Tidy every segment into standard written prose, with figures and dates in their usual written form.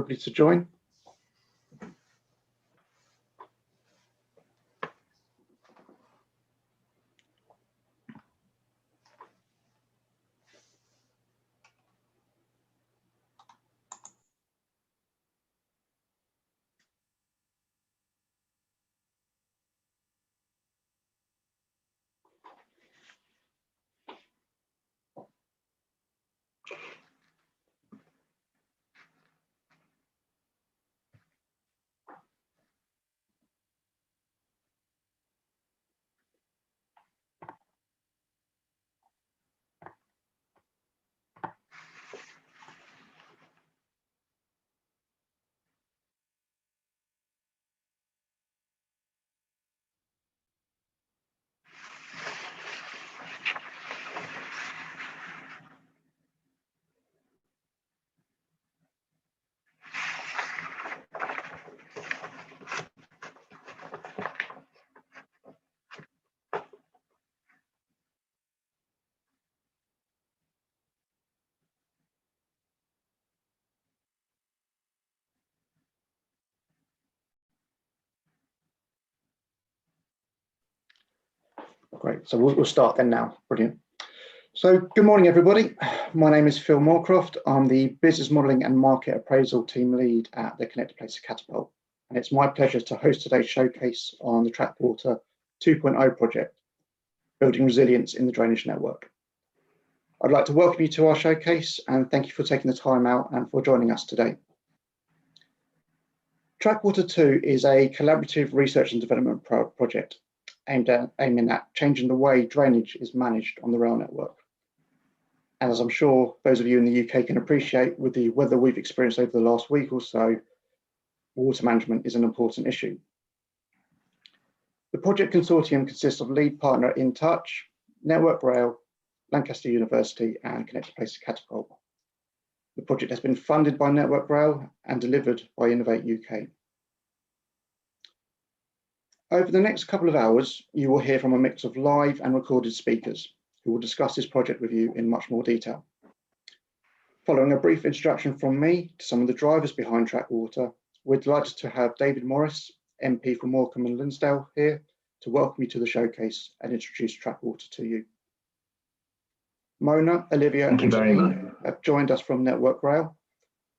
everybody to join. Great, so we'll start then now. Brilliant. So good morning, everybody. My name is Phil Moorcroft. I'm the Business Modelling and Market Appraisal Team Lead at the Connected Places Catapult. And it's my pleasure to host today's showcase on the Trackwater 2.0 project, Building Resilience in the Drainage Network. I'd like to welcome you to our showcase and thank you for taking the time out and for joining us today. Trackwater 2 is a collaborative research and development project aiming at changing the way drainage is managed on the rail network. And as I'm sure those of you in the UK can appreciate, with the weather we've experienced over the last week or so, water management is an important issue. The project consortium consists of lead partner In Touch, Network Rail, Lancaster University and Connected Places Catapult. The project has been funded by Network Rail and delivered by Innovate UK. Over the next couple of hours, you will hear from a mix of live and recorded speakers who will discuss this project with you in much more detail. Following a brief introduction from me to some of the drivers behind Trackwater, we're delighted to have David Morris, MP for Morecambe and Linsdale, here to welcome you to the showcase and introduce Trackwater to you. Mona, Olivia and Jean have joined us from Network Rail,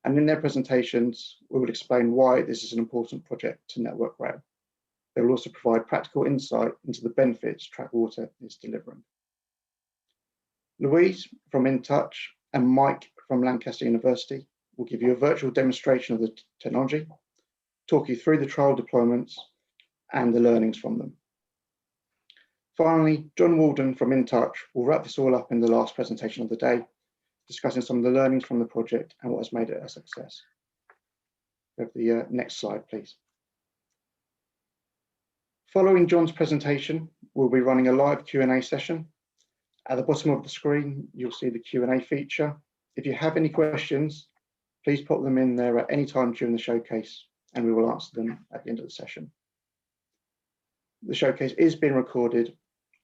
and in their presentations, we will explain why this is an important project to Network Rail. They will also provide practical insight into the benefits Trackwater is delivering. Louise from In Touch and Mike from Lancaster University will give you a virtual demonstration of the technology, talk you through the trial deployments and the learnings from them. Finally, John Walden from In Touch will wrap this all up in the last presentation of the day, discussing some of the learnings from the project and what has made it a success. Go to the next slide, please. Following John's presentation, we'll be running a live Q&A session. At the bottom of the screen, you'll see the Q&A feature. If you have any questions, please pop them in there at any time during the showcase, and we will answer them at the end of the session. The showcase is being recorded,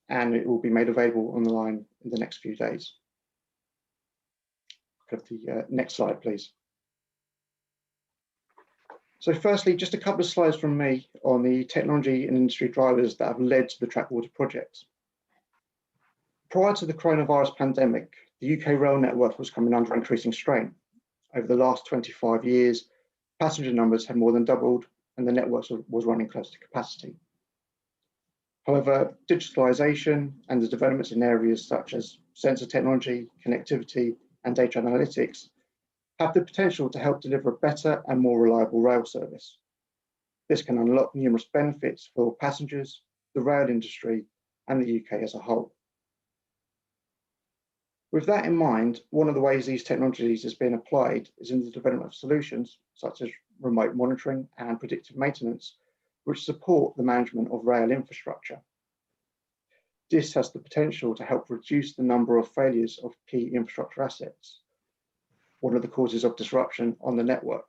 and it will be made available online in the next few days. Go to the next slide, please. So firstly, just a couple of slides from me on the technology and industry drivers that have led to the Trackwater project. Prior to the coronavirus pandemic, the UK rail network was coming under increasing strain. Over the last 25 years, passenger numbers have more than doubled and the network was running close to capacity. However, digitalisation and the developments in areas such as sensor technology, connectivity and data analytics have the potential to help deliver a better and more reliable rail service. This can unlock numerous benefits for passengers, the rail industry, and the UK as a whole. With that in mind, one of the ways these technologies has been applied is in the development of solutions such as remote monitoring and predictive maintenance, which support the management of rail infrastructure. This has the potential to help reduce the number of failures of key infrastructure assets, one of the causes of disruption on the network.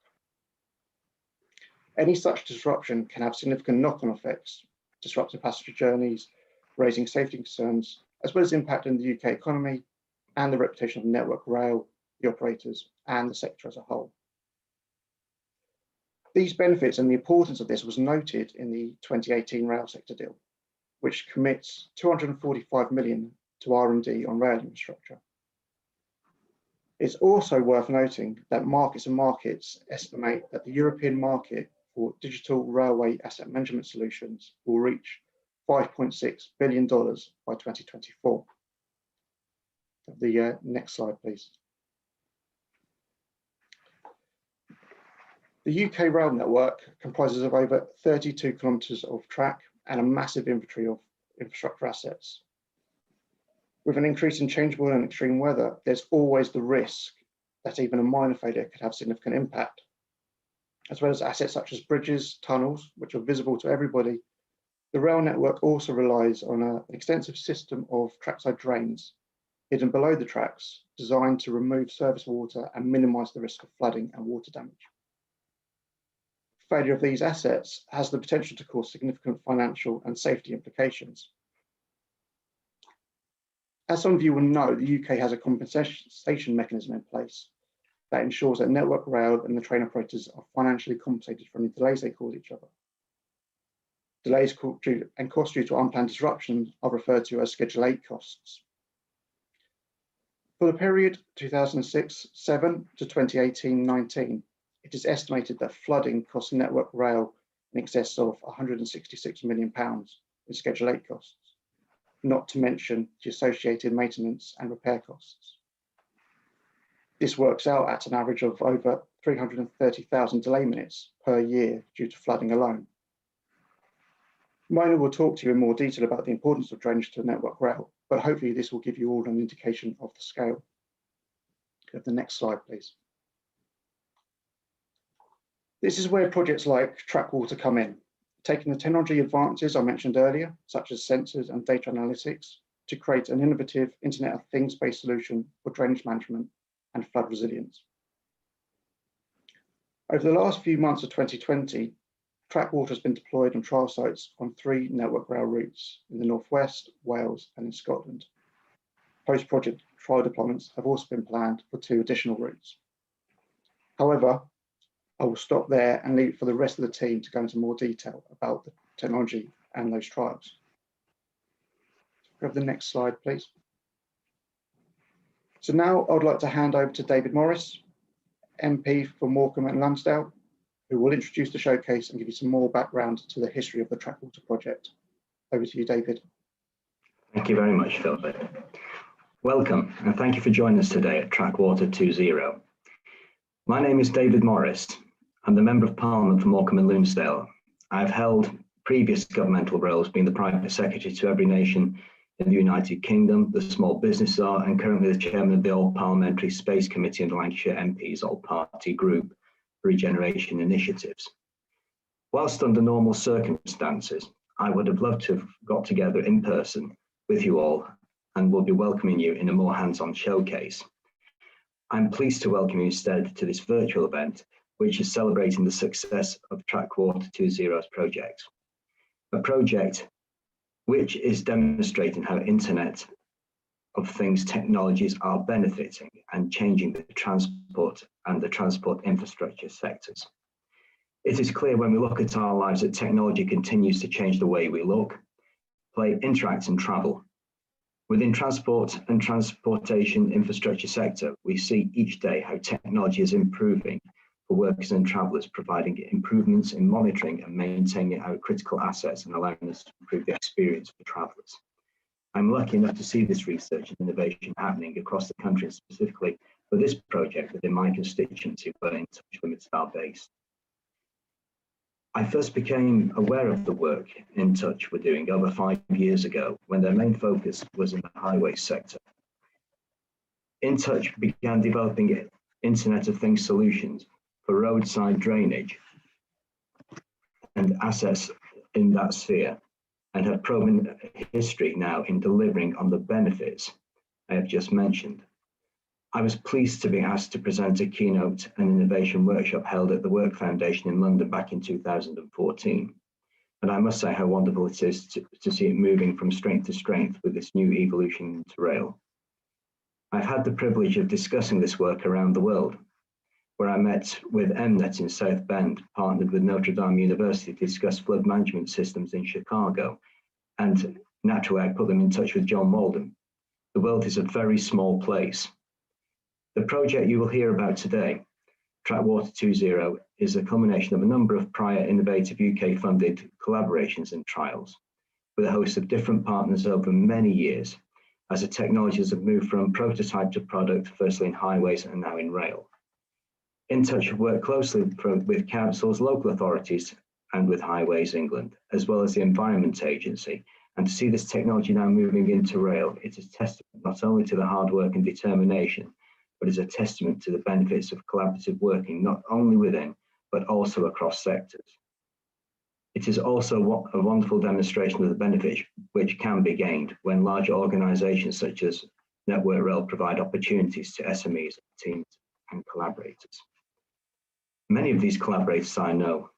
Any such disruption can have significant knock-on effects, disrupting passenger journeys, raising safety concerns, as well as impacting the UK economy and the reputation of Network Rail, the operators, and the sector as a whole. These benefits and the importance of this was noted in the 2018 rail sector deal, which commits 245 million to R&D on rail infrastructure. It's also worth noting that markets estimate that the European market for digital railway asset management solutions will reach $5.6 billion by 2024. The next slide, please. The UK rail network comprises of over 32 kilometres of track and a massive inventory of infrastructure assets. With an increase in changeable and extreme weather, there's always the risk that even a minor failure could have significant impact, as well as assets such as bridges, tunnels, which are visible to everybody. The rail network also relies on an extensive system of trackside drains hidden below the tracks, designed to remove surface water and minimise the risk of flooding and water damage. Failure of these assets has the potential to cause significant financial and safety implications. As some of you will know, the UK has a compensation mechanism in place that ensures that Network Rail and the train operators are financially compensated for any delays they cause each other. Delays and costs due to unplanned disruption are referred to as Schedule 8 costs. For the period 2006-7 to 2018-19, it is estimated that flooding cost Network Rail in excess of £166 million in Schedule 8 costs, not to mention the associated maintenance and repair costs. This works out at an average of over 330,000 delay minutes per year due to flooding alone. Mona will talk to you in more detail about the importance of drainage to Network Rail, but hopefully this will give you all an indication of the scale. Go to the next slide, please. This is where projects like Trackwater come in, taking the technology advances I mentioned earlier, such as sensors and data analytics, to create an innovative Internet of Things-based solution for drainage management and flood resilience. Over the last few months of 2020, Trackwater has been deployed on trial sites on 3 Network Rail routes in the Northwest, Wales and in Scotland. Post-project trial deployments have also been planned for 2 additional routes. However, I will stop there and leave it for the rest of the team to go into more detail about the technology and those trials. Go to the next slide, please. So now I would like to hand over to David Morris, MP for Morecambe and Lumsdale, who will introduce the showcase and give you some more background to the history of the Trackwater project. Over to you, David. Thank you very much, Philip. Welcome, and thank you for joining us today at Trackwater 2.0. My name is David Morris. I'm the Member of Parliament for Morecambe and Lumsdale. I've held previous governmental roles, being the Private Secretary to every nation in the United Kingdom, the Small Business Czar, and currently the Chairman of the All Parliamentary Space Committee and the Lancashire MPs All Party Group for Regeneration Initiatives. Whilst under normal circumstances, I would have loved to have got together in person with you all and will be welcoming you in a more hands-on showcase. I'm pleased to welcome you instead to this virtual event, which is celebrating the success of Trackwater 2.0's project. A project which is demonstrating how Internet of Things technologies are benefiting and changing the transport and the transport infrastructure sectors. It is clear when we look at our lives that technology continues to change the way we look, play, interact and travel. Within transport and transportation infrastructure sector, we see each day how technology is improving for workers and travellers, providing improvements in monitoring and maintaining our critical assets and allowing us to improve the experience for travellers. I'm lucky enough to see this research and innovation happening across the country, and specifically for this project within my constituency where In Touch Limited are based. I first became aware of the work In Touch were doing over 5 years ago when their main focus was in the highway sector. In Touch began developing Internet of Things solutions for roadside drainage and assets in that sphere, and have proven history now in delivering on the benefits I have just mentioned. I was pleased to be asked to present a keynote and innovation workshop held at the Work Foundation in London back in 2014. And I must say how wonderful it is to see it moving from strength to strength with this new evolution into rail. I've had the privilege of discussing this work around the world. where I met with MNet in South Bend, partnered with Notre Dame University to discuss flood management systems in Chicago, and naturally I put them in touch with John Walden. The world is a very small place. The project you will hear about today, Trackwater 2.0, is a culmination of a number of prior innovative UK-funded collaborations and trials, with a host of different partners over many years, as the technologies have moved from prototype to product, firstly in highways and now in rail. InTouch have worked closely with councils, local authorities, and with Highways England, as well as the Environment Agency. And to see this technology now moving into rail, it is a testament not only to the hard work and determination, but is a testament to the benefits of collaborative working, not only within, but also across sectors. It is also a wonderful demonstration of the benefits which can be gained when larger organisations such as Network Rail provide opportunities to SMEs, teams, and collaborators. Many of these collaborators I know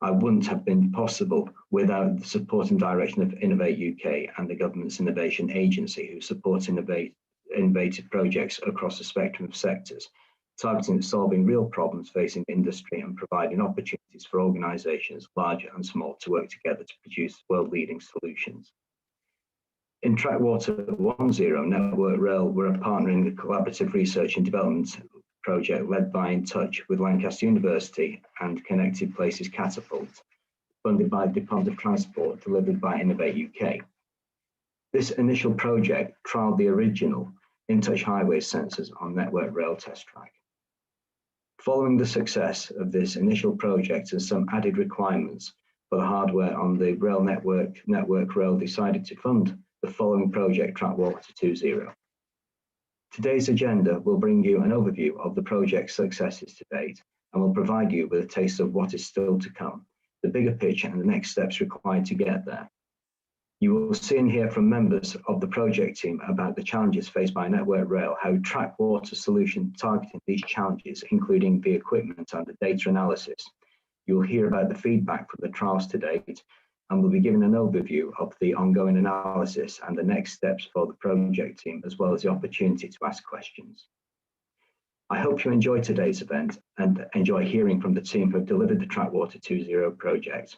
wouldn't have been possible without the support and direction of Innovate UK and the government's innovation agency, who supports innovative projects across a spectrum of sectors, targeting at solving real problems facing industry and providing opportunities for organisations, large and small, to work together to produce world-leading solutions. In Trackwater 1.0, Network Rail were a partner in the collaborative research and development project led by InTouch with Lancaster University and Connected Places Catapult, funded by the Department of Transport, delivered by Innovate UK. This initial project trialled the original InTouch highway sensors on Network Rail test track. Following the success of this initial project and some added requirements for the hardware on the rail network, Network Rail decided to fund the following project, Trackwater 2.0. Today's agenda will bring you an overview of the project's successes to date and will provide you with a taste of what is still to come, the bigger picture and the next steps required to get there. You will see and hear from members of the project team about the challenges faced by Network Rail, how Trackwater solution targeting these challenges, including the equipment and the data analysis. You will hear about the feedback from the trials to date, and we'll be given an overview of the ongoing analysis and the next steps for the project team, as well as the opportunity to ask questions. I hope you enjoy today's event and enjoy hearing from the team who have delivered the Trackwater 2.0 project.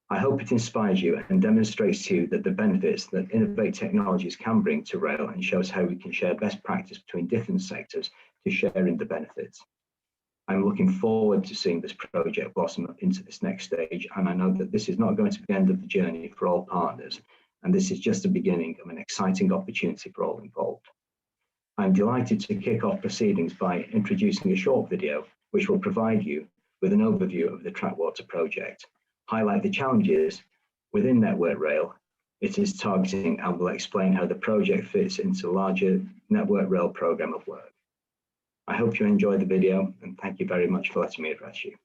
I hope it inspires you and demonstrates to you that the benefits that innovative technologies can bring to rail, and shows how we can share best practice between different sectors to share in the benefits. I'm looking forward to seeing this project blossom into this next stage, and I know that this is not going to be the end of the journey for all partners, and this is just the beginning of an exciting opportunity for all involved. I'm delighted to kick off proceedings by introducing a short video which will provide you with an overview of the Trackwater project, highlight the challenges within Network Rail it is targeting, and will explain how the project fits into the larger Network Rail programme of work. I hope you enjoy the video, and thank you very much for letting me address you.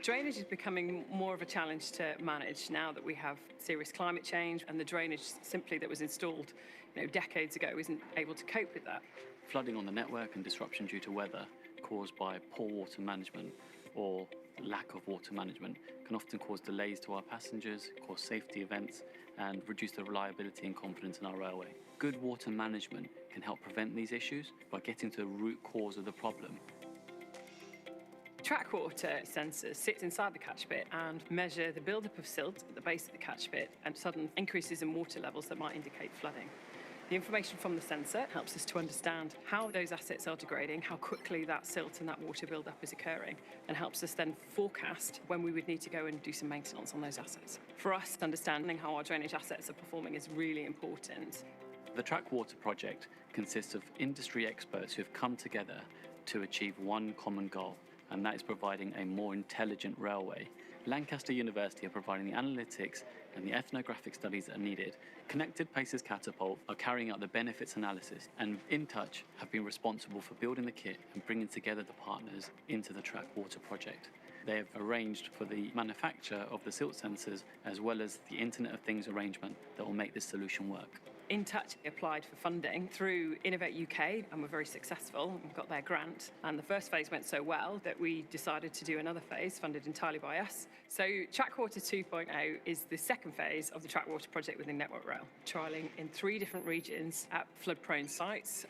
Drainage is becoming more of a challenge to manage now that we have serious climate change, and the drainage simply that was installed decades ago isn't able to cope with that. Flooding on the network and disruption due to weather caused by poor water management or lack of water management can often cause delays to our passengers, cause safety events, and reduce the reliability and confidence in our railway. Good water management can help prevent these issues by getting to the root cause of the problem. Trackwater sensors sit inside the catch pit and measure the buildup of silt at the base of the catch pit and sudden increases in water levels that might indicate flooding. The information from the sensor helps us to understand how those assets are degrading, how quickly that silt and that water buildup is occurring, and helps us then forecast when we would need to go and do some maintenance on those assets. For us, understanding how our drainage assets are performing is really important. The Trackwater project consists of industry experts who have come together to achieve one common goal, and that is providing a more intelligent railway. Lancaster University are providing the analytics and the ethnographic studies that are needed. Connected Places Catapult are carrying out the benefits analysis, and InTouch have been responsible for building the kit and bringing together the partners into the Trackwater project. They have arranged for the manufacture of the silt sensors as well as the Internet of Things arrangement that will make this solution work. InTouch applied for funding through Innovate UK and were very successful and got their grant. And the first phase went so well that we decided to do another phase funded entirely by us. So Trackwater 2.0 is the second phase of the Trackwater project within Network Rail, trialling in 3 different regions at flood-prone sites.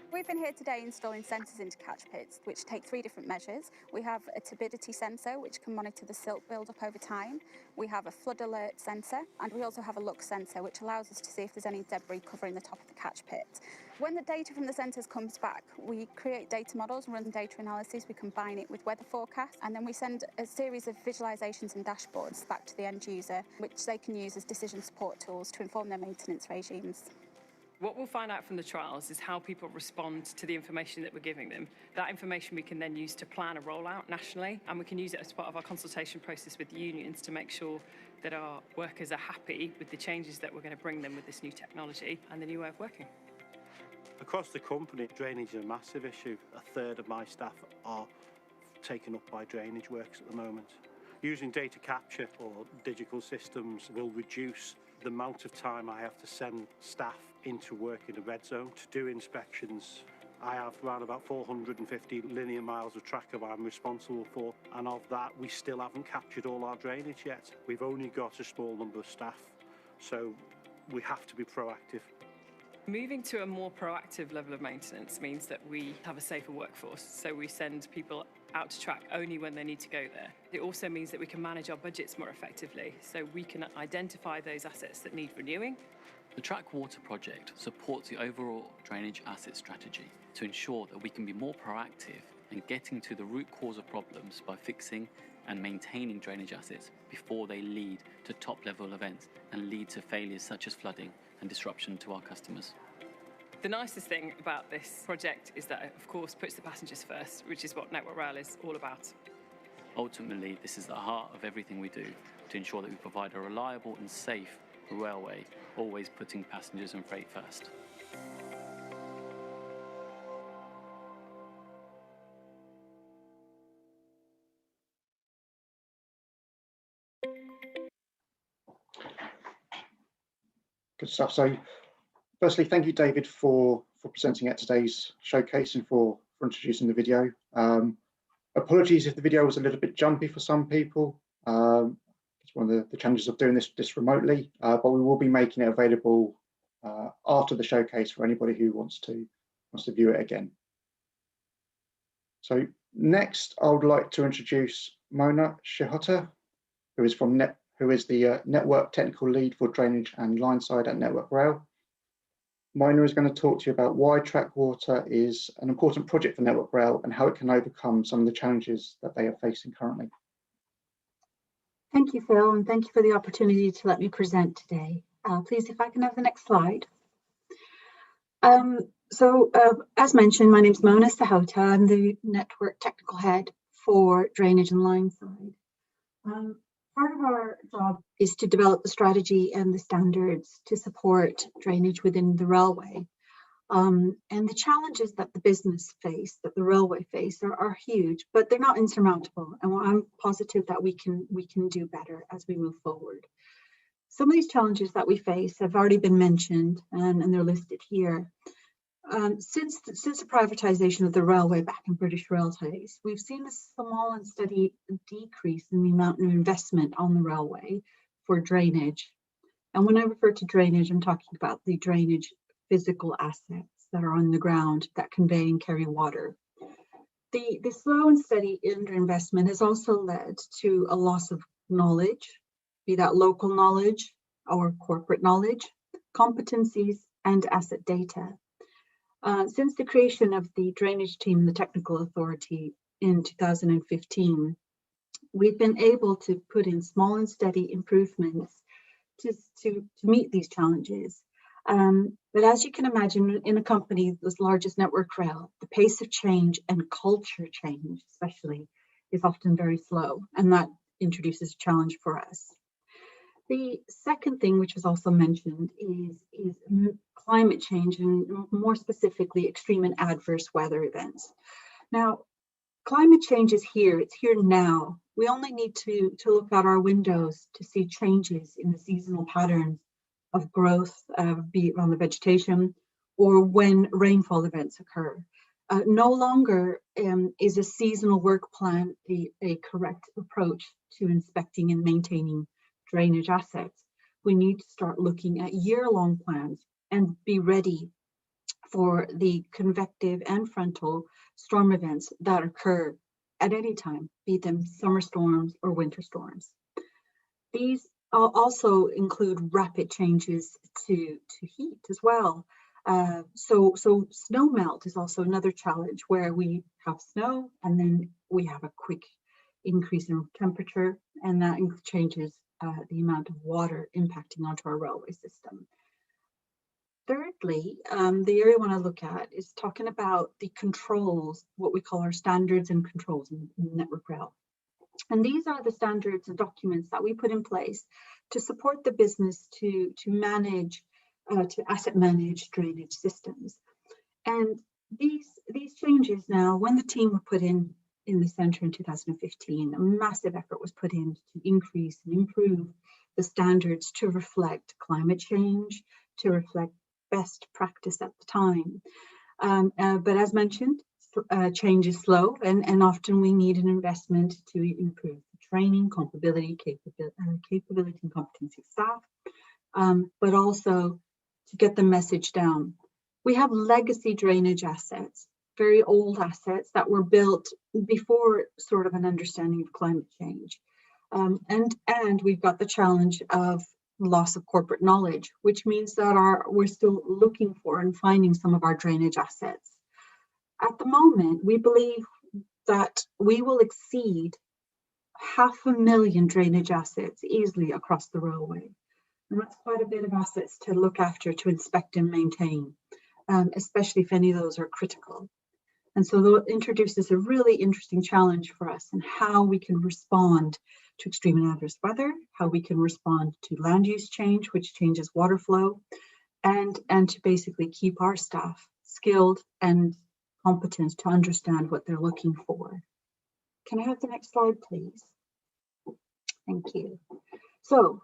We've been here today installing sensors into catch pits, which take 3 different measures. We have a turbidity sensor, which can monitor the silt build-up over time. We have a flood alert sensor, and we also have a look sensor, which allows us to see if there's any debris covering the top of the catch pit. When the data from the sensors comes back, we create data models and run data analysis. We combine it with weather forecasts, and then we send a series of visualizations and dashboards back to the end user, which they can use as decision support tools to inform their maintenance regimes. What we'll find out from the trials is how people respond to the information that we're giving them. That information we can then use to plan a rollout nationally, and we can use it as part of our consultation process with the unions to make sure that our workers are happy with the changes that we're going to bring them with this new technology and the new way of working. Across the company, drainage is a massive issue. A third of my staff are taken up by drainage works at the moment. Using data capture or digital systems will reduce the amount of time I have to send staff into work in a red zone to do inspections. I have around about 450 linear miles of tracker I'm responsible for, and of that we still haven't captured all our drainage yet. We've only got a small number of staff, so we have to be proactive. Moving to a more proactive level of maintenance means that we have a safer workforce, so we send people out to track only when they need to go there. It also means that we can manage our budgets more effectively, so we can identify those assets that need renewing. The Trackwater project supports the overall drainage asset strategy to ensure that we can be more proactive in getting to the root cause of problems by fixing and maintaining drainage assets before they lead to top-level events and lead to failures such as flooding and disruption to our customers. The nicest thing about this project is that it, of course, puts the passengers first, which is what Network Rail is all about. Ultimately, this is the heart of everything we do to ensure that we provide a reliable and safe railway, always putting passengers and freight first. Good stuff. So firstly, thank you, David, for presenting at today's showcase and for introducing the video. Apologies if the video was a little bit jumpy for some people. It's one of the challenges of doing this remotely, but we will be making it available after the showcase for anybody who wants to view it again. So next, I would like to introduce Mona Shehota, who is the Network Technical Lead for Drainage and Lineside at Network Rail. Mona is going to talk to you about why Trackwater is an important project for Network Rail and how it can overcome some of the challenges that they are facing currently. Thank you, Phil, and thank you for the opportunity to let me present today. Please, if I can have the next slide. As mentioned, my name is Mona Shehota. I'm the Network Technical Head for Drainage and Lineside. Part of our job is to develop the strategy and the standards to support drainage within the railway. And the challenges that the business face, that the railway face, are huge, but they're not insurmountable. And I'm positive that we can do better as we move forward. Some of these challenges that we face have already been mentioned, and they're listed here. Since the privatisation of the railway back in British Rail days, we've seen a small and steady decrease in the amount of investment on the railway for drainage. And when I refer to drainage, I'm talking about the drainage physical assets that are on the ground that convey and carry water. The slow and steady underinvestment has also led to a loss of knowledge, be that local knowledge or corporate knowledge, competencies, and asset data. Since the creation of the drainage team, the technical authority in 2015, we've been able to put in small and steady improvements to meet these challenges. But as you can imagine, in a company as large as Network Rail, the pace of change and culture change especially is often very slow, and that introduces a challenge for us. The second thing, which was also mentioned, is climate change, and more specifically, extreme and adverse weather events. Now, climate change is here, it's here now. We only need to look out our windows to see changes in the seasonal patterns of growth, be it on the vegetation, or when rainfall events occur. No longer is a seasonal work plan a correct approach to inspecting and maintaining drainage assets. We need to start looking at year-long plans and be ready for the convective and frontal storm events that occur at any time, be them summer storms or winter storms. These also include rapid changes to heat as well. So snow melt is also another challenge, where we have snow and then we have a quick increase in temperature, and that changes the amount of water impacting onto our railway system. Thirdly, the area I want to look at is talking about the controls, what we call our standards and controls in Network Rail. And these are the standards and documents that we put in place to support the business to manage, to asset manage drainage systems. And these changes now, when the team were put in the centre in 2015, a massive effort was put in to increase and improve the standards to reflect climate change, to reflect best practice at the time. But as mentioned, change is slow, and often we need an investment to improve the training, capability and competency of staff, but also to get the message down. We have legacy drainage assets, very old assets that were built before sort of an understanding of climate change. And we've got the challenge of loss of corporate knowledge, which means that we're still looking for and finding some of our drainage assets. At the moment, we believe that we will exceed 500,000 drainage assets easily across the railway. And that's quite a bit of assets to look after, to inspect and maintain, especially if any of those are critical. And so that introduces a really interesting challenge for us in how we can respond to extreme and adverse weather, how we can respond to land use change, which changes water flow, and to basically keep our staff skilled and competent to understand what they're looking for. Can I have the next slide, please? Thank you. So,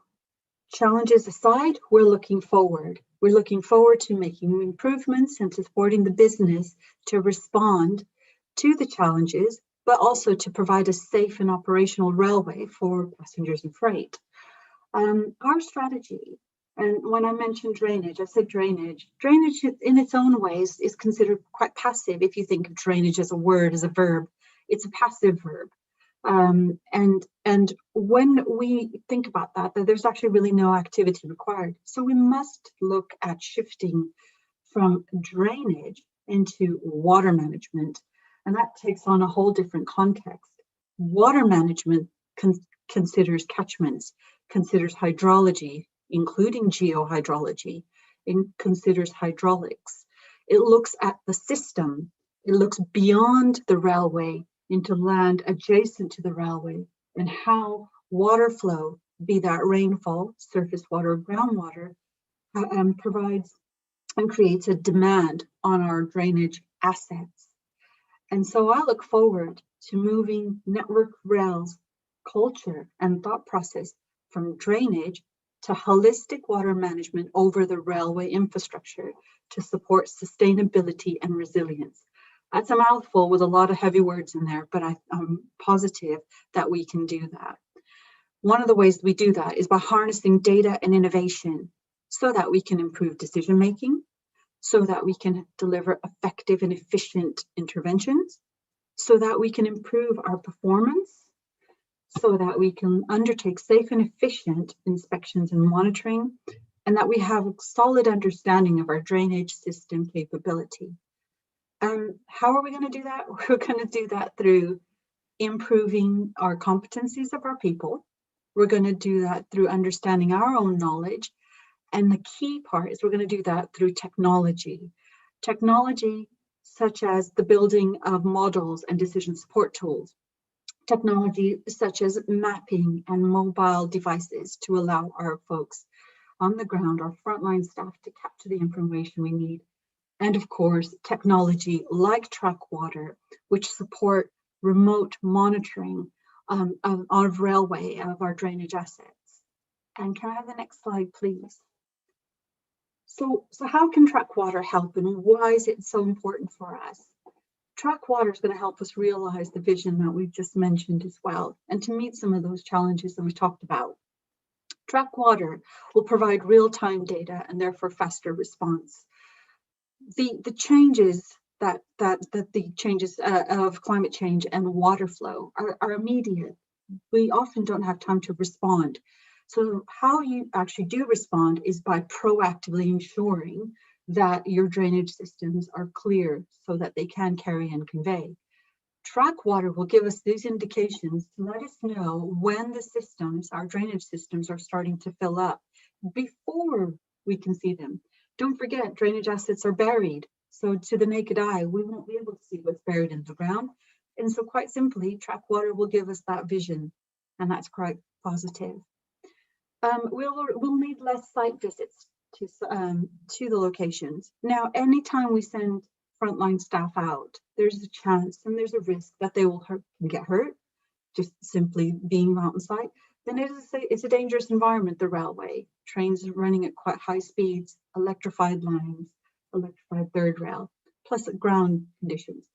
challenges aside, we're looking forward. We're looking forward to making improvements and to supporting the business to respond to the challenges, but also to provide a safe and operational railway for passengers and freight. Our strategy, and when I mentioned drainage, I said drainage. Drainage in its own ways is considered quite passive. If you think of drainage as a word, as a verb, it's a passive verb. And when we think about that, there's actually really no activity required. So we must look at shifting from drainage into water management. And that takes on a whole different context. Water management considers catchments, considers hydrology, including geohydrology, it considers hydraulics. It looks at the system. It looks beyond the railway into land adjacent to the railway, and how water flow, be that rainfall, surface water, groundwater, provides and creates a demand on our drainage assets. And so I look forward to moving Network Rail's culture and thought process from drainage to holistic water management over the railway infrastructure to support sustainability and resilience. That's a mouthful with a lot of heavy words in there, but I'm positive that we can do that. One of the ways we do that is by harnessing data and innovation so that we can improve decision making, so that we can deliver effective and efficient interventions, so that we can improve our performance, so that we can undertake safe and efficient inspections and monitoring, and that we have a solid understanding of our drainage system capability. How are we going to do that? We're going to do that through improving our competencies of our people. We're going to do that through understanding our own knowledge. And the key part is we're going to do that through technology. Technology such as the building of models and decision support tools. Technology such as mapping and mobile devices to allow our folks on the ground, our frontline staff, to capture the information we need. And of course, technology like Trackwater, which support remote monitoring of railway, of our drainage assets. And can I have the next slide, please? So how can Trackwater help, and why is it so important for us? Trackwater is going to help us realize the vision that we've just mentioned as well, and to meet some of those challenges that we talked about. Trackwater will provide real-time data and therefore faster response. The changes the changes of climate change and water flow are immediate. We often don't have time to respond. So how you actually do respond is by proactively ensuring that your drainage systems are clear so that they can carry and convey. Trackwater will give us these indications to let us know when the systems, our drainage systems, are starting to fill up before we can see them. Don't forget, drainage assets are buried. So to the naked eye, we won't be able to see what's buried in the ground. And so quite simply, Trackwater will give us that vision, and that's quite positive. We'll need less site visits to the locations. Now, anytime we send frontline staff out, there's a chance and there's a risk that they will get hurt, just simply being out on site. Then it's a dangerous environment, the railway. Trains running at quite high speeds, electrified lines, electrified third rail, plus ground conditions.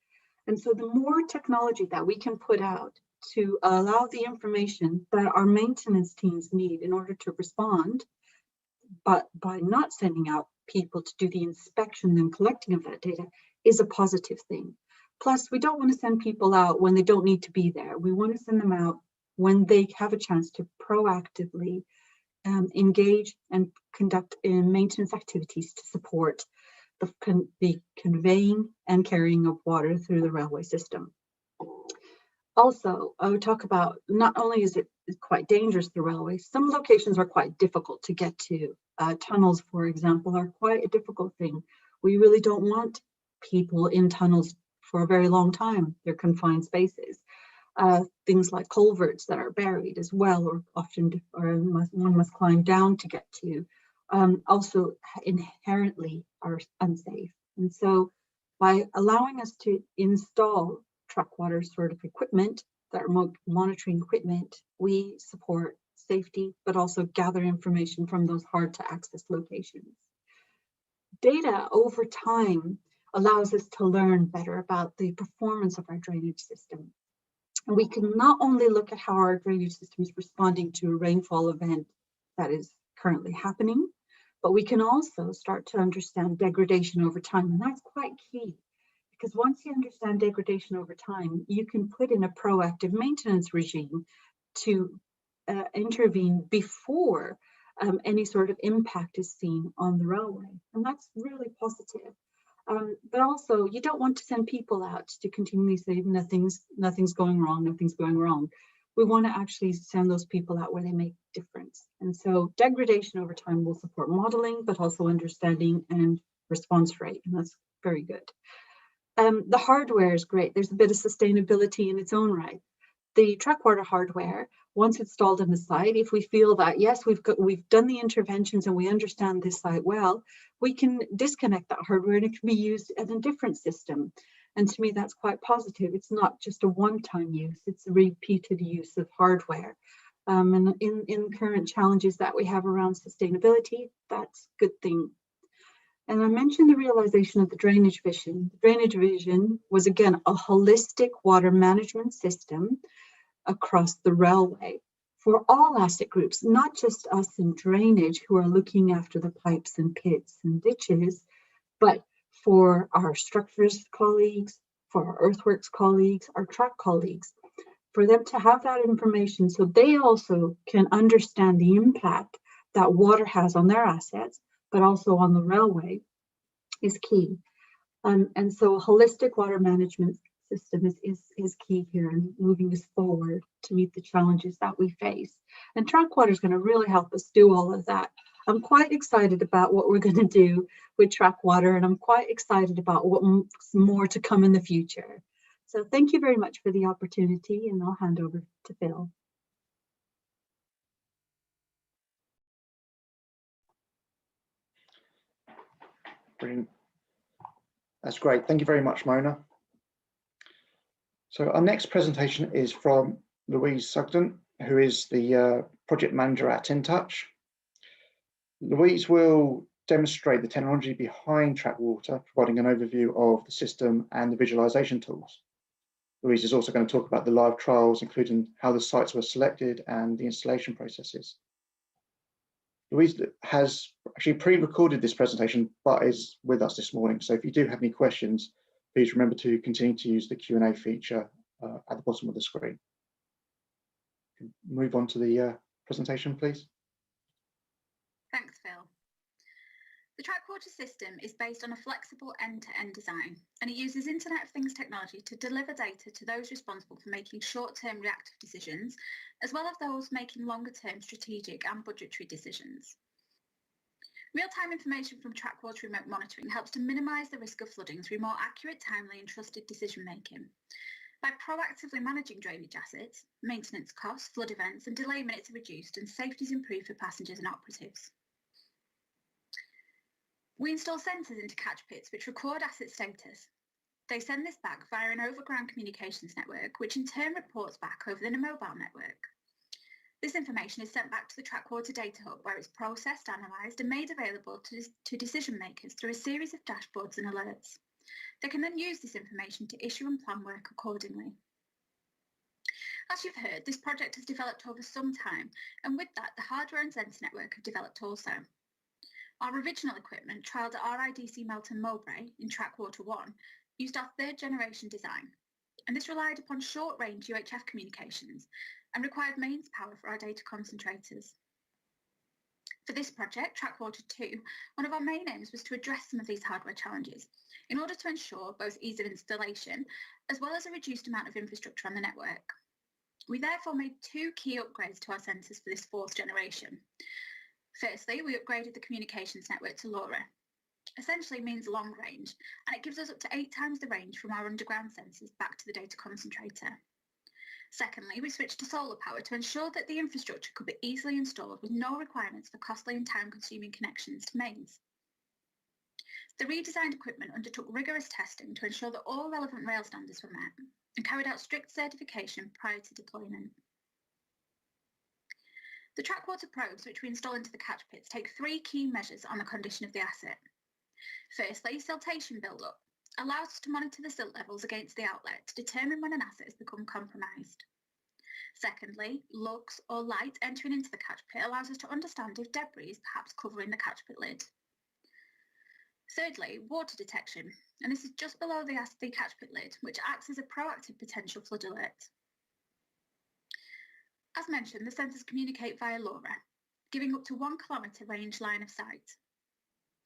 And so the more technology that we can put out to allow the information that our maintenance teams need in order to respond, but by not sending out people to do the inspection and collecting of that data is a positive thing. Plus, we don't want to send people out when they don't need to be there. We want to send them out when they have a chance to proactively engage and conduct maintenance activities to support the conveying and carrying of water through the railway system. Also, I would talk about, not only is it quite dangerous, the railway, some locations are quite difficult to get to. Tunnels, for example, are quite a difficult thing. We really don't want people in tunnels for a very long time. They're confined spaces. Things like culverts that are buried as well, or often one must climb down to get to, also inherently are unsafe. And so by allowing us to install Trackwater sort of equipment, that remote monitoring equipment, we support safety, but also gather information from those hard to access locations. Data over time allows us to learn better about the performance of our drainage system. And we can not only look at how our drainage system is responding to a rainfall event that is currently happening, but we can also start to understand degradation over time. And that's quite key, because once you understand degradation over time, you can put in a proactive maintenance regime to intervene before any sort of impact is seen on the railway. And that's really positive. But also, you don't want to send people out to continually say nothing's going wrong, nothing's going wrong. We want to actually send those people out where they make a difference. And so degradation over time will support modeling, but also understanding and response rate. And that's very good. The hardware is great. There's a bit of sustainability in its own right. The Trackwater hardware, once installed on the site, if we feel that, yes, we've done the interventions and we understand this site well, we can disconnect that hardware and it can be used as a different system. And to me, that's quite positive. It's not just a one-time use, it's a repeated use of hardware. And in current challenges that we have around sustainability, that's a good thing. And I mentioned the realization of the drainage vision. The drainage vision was, again, a holistic water management system across the railway for all asset groups, not just us in drainage who are looking after the pipes and pits and ditches, but for our structures colleagues, for our earthworks colleagues, our track colleagues, for them to have that information so they also can understand the impact that water has on their assets, but also on the railway, is key. And so a holistic water management system is key here in moving us forward to meet the challenges that we face. And Trackwater is going to really help us do all of that. I'm quite excited about what we're going to do with Trackwater, and I'm quite excited about what's more to come in the future. So thank you very much for the opportunity, and I'll hand over to Phil. Brilliant. That's great. Thank you very much, Mona. So our next presentation is from Louise Sugden, who is the project manager at InTouch. Louise will demonstrate the technology behind Trackwater, providing an overview of the system and the visualization tools. Louise is also going to talk about the live trials, including how the sites were selected and the installation processes. Louise has actually pre-recorded this presentation, but is with us this morning. So if you do have any questions, please remember to continue to use the Q&A feature at the bottom of the screen. Move on to the presentation, please. Thanks, Phil. The Trackwater system is based on a flexible end-to-end design, and it uses Internet of Things technology to deliver data to those responsible for making short-term reactive decisions, as well as those making longer-term strategic and budgetary decisions. Real-time information from Trackwater remote monitoring helps to minimise the risk of flooding through more accurate, timely and trusted decision-making. By proactively managing drainage assets, maintenance costs, flood events and delay minutes are reduced and safety is improved for passengers and operatives. We install sensors into catch pits which record asset status. They send this back via an overground communications network, which in turn reports back over the mobile network. This information is sent back to the Trackwater data hub, where it's processed, analysed and made available to decision makers through a series of dashboards and alerts. They can then use this information to issue and plan work accordingly. As you've heard, this project has developed over some time, and with that, the hardware and sensor network have developed also. Our original equipment, trialled at RIDC Melton Mowbray in Trackwater 1, used our third generation design, and this relied upon short-range UHF communications and required mains power for our data concentrators. For this project, Trackwater 2, one of our main aims was to address some of these hardware challenges in order to ensure both ease of installation as well as a reduced amount of infrastructure on the network. We therefore made two key upgrades to our sensors for this fourth generation. Firstly, we upgraded the communications network to LoRa. Essentially means long range, and it gives us up to 8 times the range from our underground sensors back to the data concentrator. Secondly, we switched to solar power to ensure that the infrastructure could be easily installed with no requirements for costly and time-consuming connections to mains. The redesigned equipment undertook rigorous testing to ensure that all relevant rail standards were met and carried out strict certification prior to deployment. The Trackwater probes which we install into the catch pits take 3 key measures on the condition of the asset. Firstly, siltation build-up allows us to monitor the silt levels against the outlet to determine when an asset has become compromised. Secondly, lugs or light entering into the catch pit allows us to understand if debris is perhaps covering the catch pit lid. Thirdly, water detection, and this is just below the catch pit lid, which acts as a proactive potential flood alert. As mentioned, the sensors communicate via LoRa, giving up to 1 kilometre range line of sight.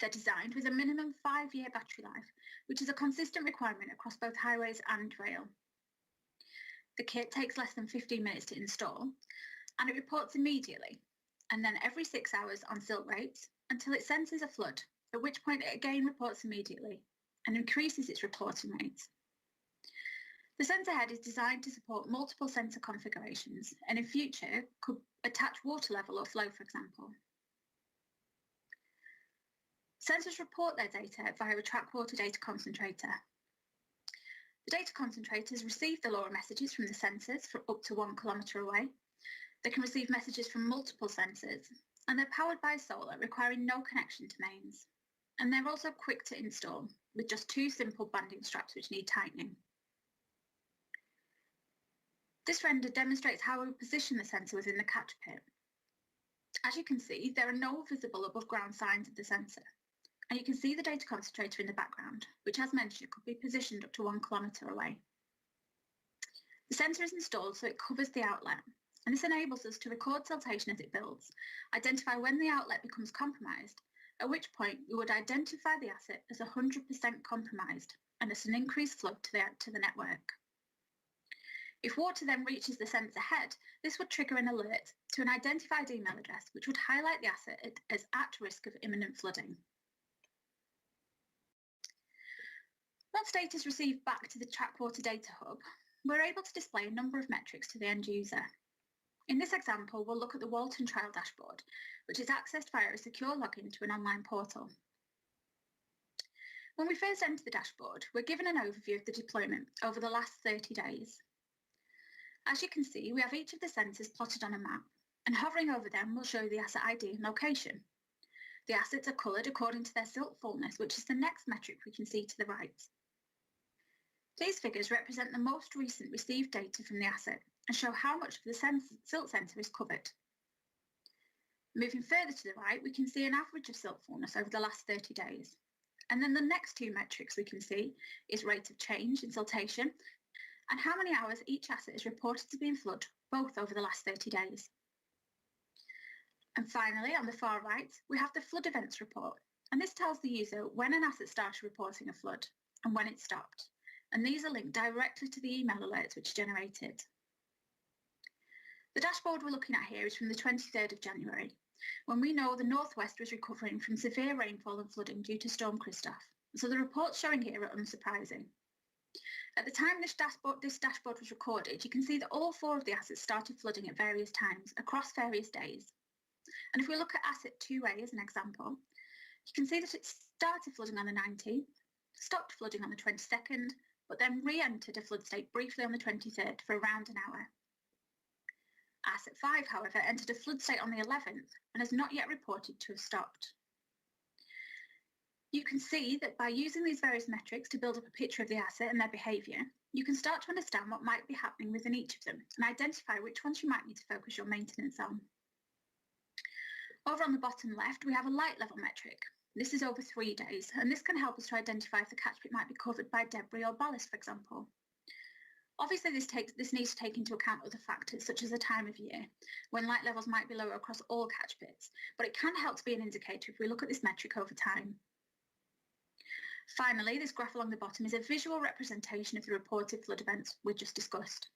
They're designed with a minimum 5-year battery life, which is a consistent requirement across both highways and rail. The kit takes less than 15 minutes to install, and it reports immediately, and then every 6 hours on silt rates until it senses a flood, at which point it again reports immediately and increases its reporting rate. The sensor head is designed to support multiple sensor configurations and in future could attach water level or flow, for example. Sensors report their data via a Trackwater data concentrator. The data concentrators receive the LoRa messages from the sensors for up to 1 kilometre away. They can receive messages from multiple sensors, and they're powered by solar, requiring no connection to mains. And they're also quick to install, with just 2 simple banding straps which need tightening. This render demonstrates how we position the sensor within the catch pit. As you can see, there are no visible above ground signs of the sensor, and you can see the data concentrator in the background, which as mentioned could be positioned up to 1 kilometre away. The sensor is installed so it covers the outlet, and this enables us to record siltation as it builds, identify when the outlet becomes compromised, at which point we would identify the asset as 100% compromised and as an increased flood to the network. If water then reaches the sensor head, this would trigger an alert to an identified email address which would highlight the asset as at risk of imminent flooding. Once data is received back to the Trackwater data hub, we're able to display a number of metrics to the end user. In this example, we'll look at the Walton trial dashboard, which is accessed via a secure login to an online portal. When we first enter the dashboard, we're given an overview of the deployment over the last 30 days. As you can see, we have each of the sensors plotted on a map, and hovering over them will show the asset ID and location. The assets are coloured according to their silt fullness, which is the next metric we can see to the right. These figures represent the most recent received data from the asset and show how much of the silt centre is covered. Moving further to the right, we can see an average of silt fullness over the last 30 days. And then the next two metrics we can see is rate of change in siltation and how many hours each asset is reported to be in flood, both over the last 30 days. And finally, on the far right, we have the flood events report. And this tells the user when an asset started reporting a flood and when it stopped. And these are linked directly to the email alerts which are generated. The dashboard we're looking at here is from the 23rd of January, when we know the Northwest was recovering from severe rainfall and flooding due to Storm Christoph. So the reports showing here are unsurprising. At the time this dashboard was recorded, you can see that all four of the assets started flooding at various times across various days. And if we look at asset 2A as an example, you can see that it started flooding on the 19th, stopped flooding on the 22nd, but then re-entered a flood state briefly on the 23rd for around an hour. Asset 5, however, entered a flood state on the 11th and has not yet reported to have stopped. You can see that by using these various metrics to build up a picture of the asset and their behaviour, you can start to understand what might be happening within each of them and identify which ones you might need to focus your maintenance on. Over on the bottom left, we have a light level metric. This is over 3 days, and this can help us to identify if the catch pit might be covered by debris or ballast, for example. Obviously, this needs to take into account other factors, such as the time of year, when light levels might be lower across all catch pits, but it can help to be an indicator if we look at this metric over time. Finally, this graph along the bottom is a visual representation of the reported flood events we just discussed.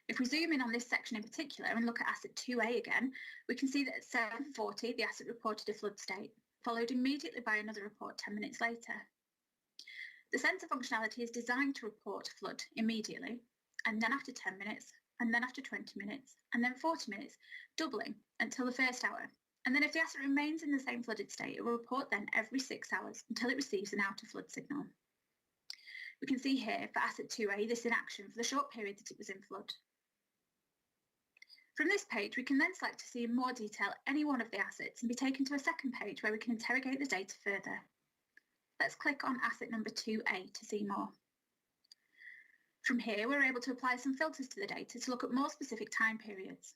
If we zoom in on this section in particular and look at asset 2A again, we can see that at 7:40, the asset reported a flood state, followed immediately by another report 10 minutes later. The sensor functionality is designed to report flood immediately, and then after 10 minutes, and then after 20 minutes, and then 40 minutes, doubling until the first hour. And then if the asset remains in the same flooded state, it will report then every 6 hours until it receives an out of flood signal. We can see here for asset 2A this in action for the short period that it was in flood. From this page, we can then select to see in more detail any one of the assets and be taken to a second page where we can interrogate the data further. Let's click on asset number 2A to see more. From here, we're able to apply some filters to the data to look at more specific time periods.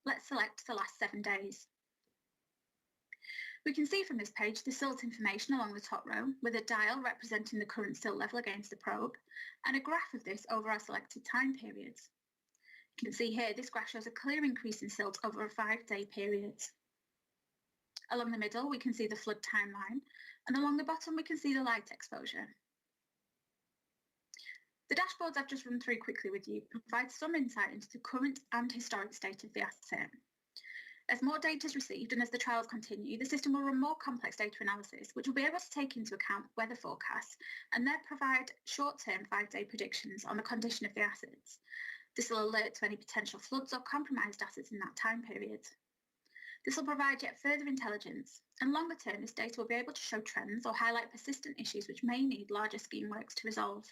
Let's select the last 7 days. We can see from this page the silt information along the top row with a dial representing the current silt level against the probe and a graph of this over our selected time periods. You can see here this graph shows a clear increase in silt over a 5-day period. Along the middle we can see the flood timeline and along the bottom we can see the light exposure. The dashboards I've just run through quickly with you provide some insight into the current and historic state of the asset. As more data is received and as the trials continue, the system will run more complex data analysis, which will be able to take into account weather forecasts and then provide short-term 5-day predictions on the condition of the assets. This will alert to any potential floods or compromised assets in that time period. This will provide yet further intelligence, and longer term, this data will be able to show trends or highlight persistent issues which may need larger scheme works to resolve.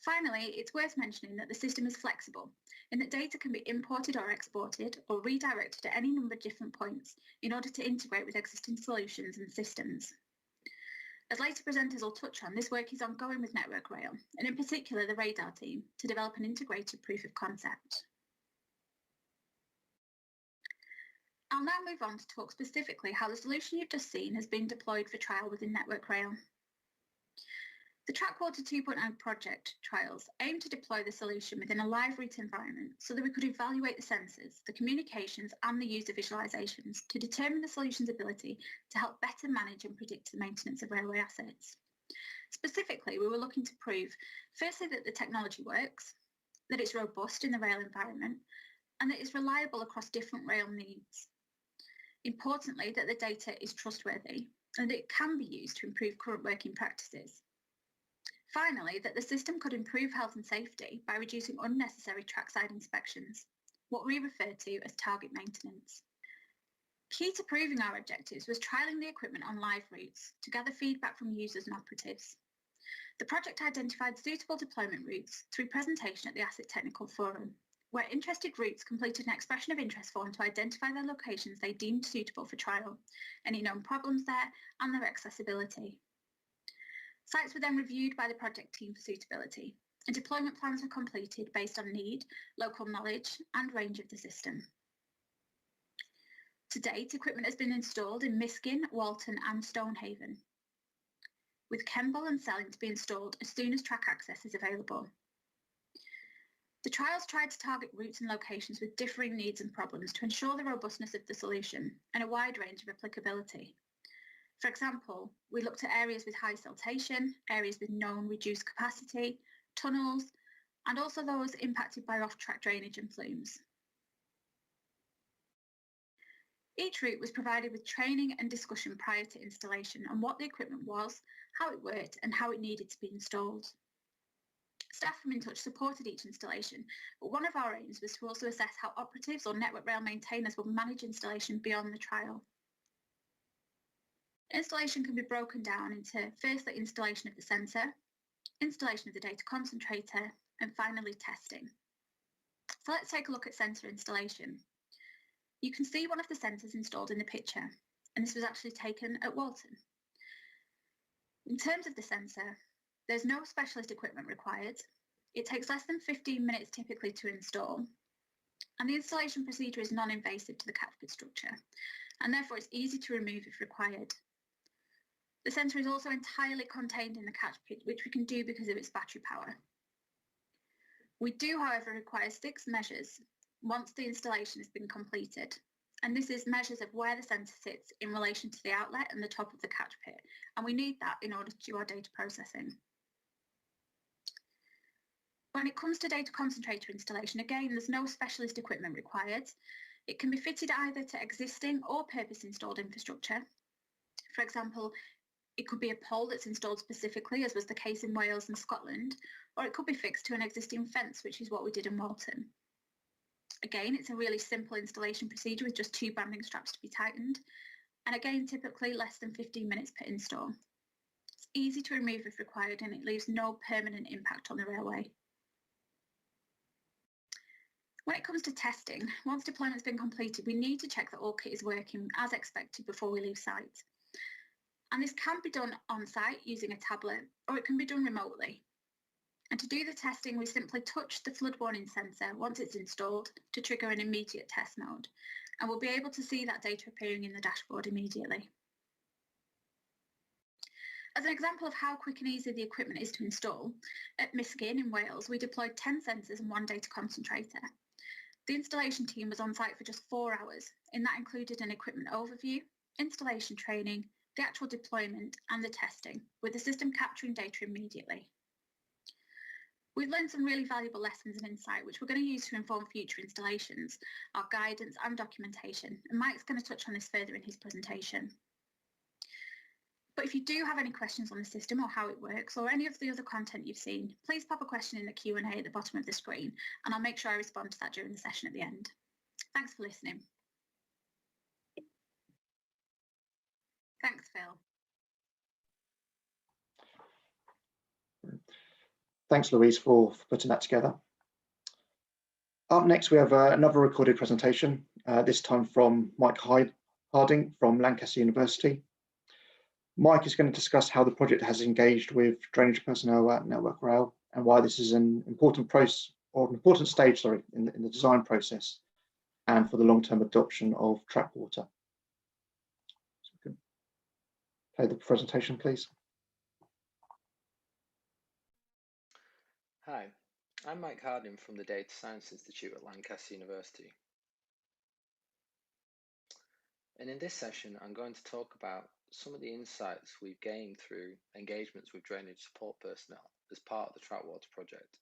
Finally, it's worth mentioning that the system is flexible in that data can be imported or exported or redirected at any number of different points in order to integrate with existing solutions and systems. As later presenters will touch on, this work is ongoing with Network Rail, and in particular the radar team, to develop an integrated proof of concept. I'll now move on to talk specifically how the solution you've just seen has been deployed for trial within Network Rail. The Trackwater 2.0 project trials aim to deploy the solution within a live route environment so that we could evaluate the sensors, the communications and the user visualizations to determine the solution's ability to help better manage and predict the maintenance of railway assets. Specifically, we were looking to prove, firstly, that the technology works, that it's robust in the rail environment, and that it's reliable across different rail needs. Importantly, that the data is trustworthy and that it can be used to improve current working practices. Finally, that the system could improve health and safety by reducing unnecessary trackside inspections, what we refer to as target maintenance. Key to proving our objectives was trialling the equipment on live routes to gather feedback from users and operatives. The project identified suitable deployment routes through presentation at the Asset Technical Forum, where interested routes completed an expression of interest form to identify the locations they deemed suitable for trial, any known problems there, and their accessibility. Sites were then reviewed by the project team for suitability, and deployment plans were completed based on need, local knowledge, and range of the system. To date, equipment has been installed in Miskin, Walton, and Stonehaven, with Kemble and Selling to be installed as soon as track access is available. The trials tried to target routes and locations with differing needs and problems to ensure the robustness of the solution and a wide range of applicability. For example, we looked at areas with high siltation, areas with known reduced capacity, tunnels, and also those impacted by off-track drainage and flumes. Each route was provided with training and discussion prior to installation on what the equipment was, how it worked, and how it needed to be installed. Staff from InTouch supported each installation, but one of our aims was to also assess how operatives or network rail maintainers would manage installation beyond the trial. Installation can be broken down into firstly installation of the sensor, installation of the data concentrator, and finally testing. So let's take a look at sensor installation. You can see one of the sensors installed in the picture, and this was actually taken at Walton. In terms of the sensor, there's no specialist equipment required. It takes less than 15 minutes typically to install, and the installation procedure is non-invasive to the catch pit structure, and therefore it's easy to remove if required. The sensor is also entirely contained in the catch pit, which we can do because of its battery power. We do, however, require 6 measures once the installation has been completed, and this is measures of where the sensor sits in relation to the outlet and the top of the catch pit, and we need that in order to do our data processing. When it comes to data concentrator installation, again, there's no specialist equipment required. It can be fitted either to existing or purpose-installed infrastructure. For example, it could be a pole that's installed specifically, as was the case in Wales and Scotland, or it could be fixed to an existing fence, which is what we did in Walton. Again, it's a really simple installation procedure with just 2 banding straps to be tightened, and again, typically less than 15 minutes per install. It's easy to remove if required, and it leaves no permanent impact on the railway. When it comes to testing, once deployment's been completed, we need to check that all kit is working as expected before we leave site. And this can be done on site using a tablet, or it can be done remotely. And to do the testing, we simply touch the flood warning sensor once it's installed to trigger an immediate test mode, and we'll be able to see that data appearing in the dashboard immediately. As an example of how quick and easy the equipment is to install, at Miskin in Wales, we deployed 10 sensors and 1 data concentrator. The installation team was on site for just 4 hours, and that included an equipment overview, installation training, the actual deployment, and the testing, with the system capturing data immediately. We've learned some really valuable lessons and insight, which we're going to use to inform future installations, our guidance and documentation, and Mike's going to touch on this further in his presentation. But if you do have any questions on the system or how it works, or any of the other content you've seen, please pop a question in the Q&A at the bottom of the screen, and I'll make sure I respond to that during the session at the end. Thanks for listening. Thanks, Phil. Thanks, Louise, for putting that together. Up next, we have another recorded presentation, this time from Mike Harding from Lancaster University. Mike is going to discuss how the project has engaged with drainage personnel at Network Rail and why this is an important stage in the design process and for the long-term adoption of Trackwater. So we can play the presentation, please. Hi, I'm Mike Harding from the Data Science Institute at Lancaster University. And in this session, I'm going to talk about some of the insights we've gained through engagements with drainage support personnel as part of the Trackwater project.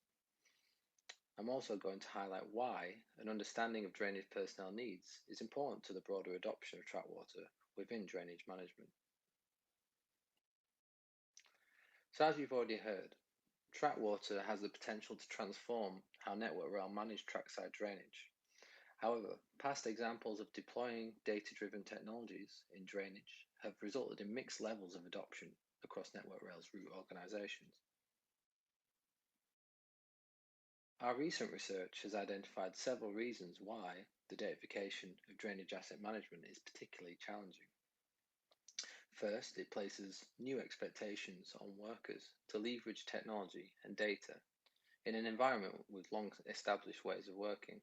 I'm also going to highlight why an understanding of drainage personnel needs is important to the broader adoption of Trackwater within drainage management. So as you've already heard, Trackwater has the potential to transform how Network Rail manage trackside drainage. However, past examples of deploying data-driven technologies in drainage have resulted in mixed levels of adoption across Network Rail's route organisations. Our recent research has identified several reasons why the datafication of drainage asset management is particularly challenging. First, it places new expectations on workers to leverage technology and data in an environment with long-established ways of working.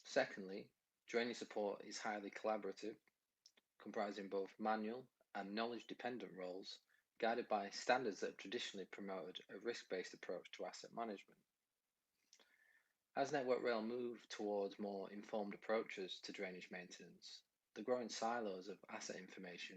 Secondly, drainage support is highly collaborative, comprising both manual and knowledge-dependent roles, guided by standards that have traditionally promoted a risk-based approach to asset management. As Network Rail moved towards more informed approaches to drainage maintenance, the growing silos of asset information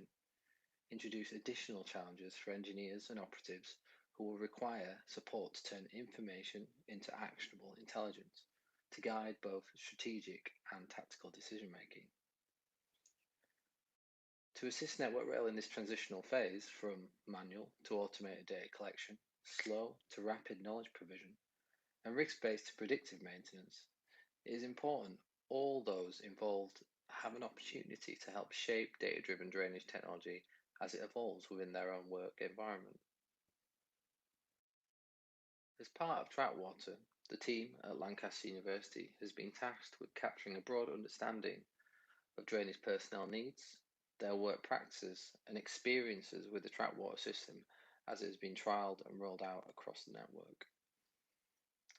introduce additional challenges for engineers and operatives who will require support to turn information into actionable intelligence to guide both strategic and tactical decision making. To assist Network Rail in this transitional phase from manual to automated data collection, slow to rapid knowledge provision, and risk-based to predictive maintenance, it is important all those involved have an opportunity to help shape data-driven drainage technology as it evolves within their own work environment. As part of Trackwater, the team at Lancaster University has been tasked with capturing a broad understanding of drainage personnel needs, their work practices and experiences with the Trackwater system as it has been trialled and rolled out across the network.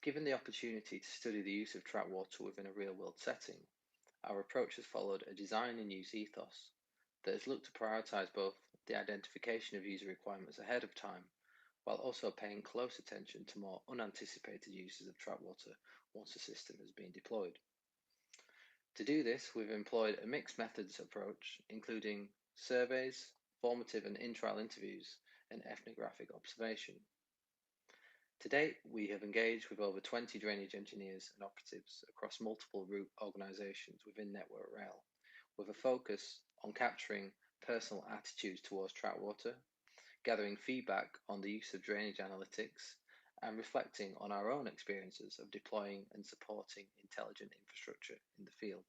Given the opportunity to study the use of Trackwater within a real-world setting, our approach has followed a design and use ethos that has looked to prioritise both the identification of user requirements ahead of time, while also paying close attention to more unanticipated uses of Trackwater once the system has been deployed. To do this, we've employed a mixed methods approach, including surveys, formative and in-trial interviews, and ethnographic observation. To date, we have engaged with over 20 drainage engineers and operatives across multiple route organisations within Network Rail, with a focus on capturing personal attitudes towards Trackwater, gathering feedback on the use of drainage analytics, and reflecting on our own experiences of deploying and supporting intelligent infrastructure in the field.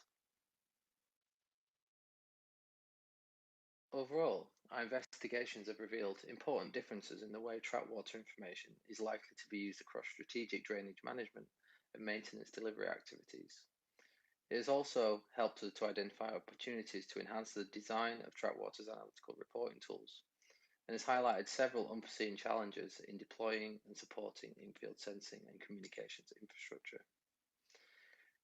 Overall, our investigations have revealed important differences in the way Trackwater information is likely to be used across strategic drainage management and maintenance delivery activities. It has also helped us to identify opportunities to enhance the design of Trackwater's analytical reporting tools, and has highlighted several unforeseen challenges in deploying and supporting in-field sensing and communications infrastructure.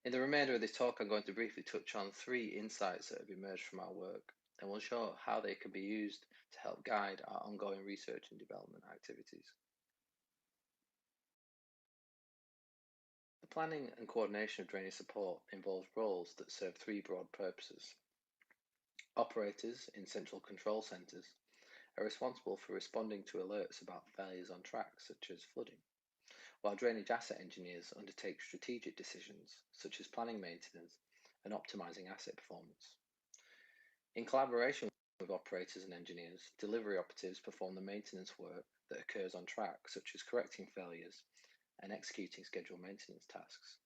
In the remainder of this talk, I'm going to briefly touch on 3 insights that have emerged from our work, and we'll show how they can be used to help guide our ongoing research and development activities. The planning and coordination of drainage support involves roles that serve 3 broad purposes. Operators in central control centres are responsible for responding to alerts about failures on tracks, such as flooding, while drainage asset engineers undertake strategic decisions, such as planning maintenance and optimising asset performance. In collaboration with operators and engineers, delivery operatives perform the maintenance work that occurs on track, such as correcting failures and executing scheduled maintenance tasks.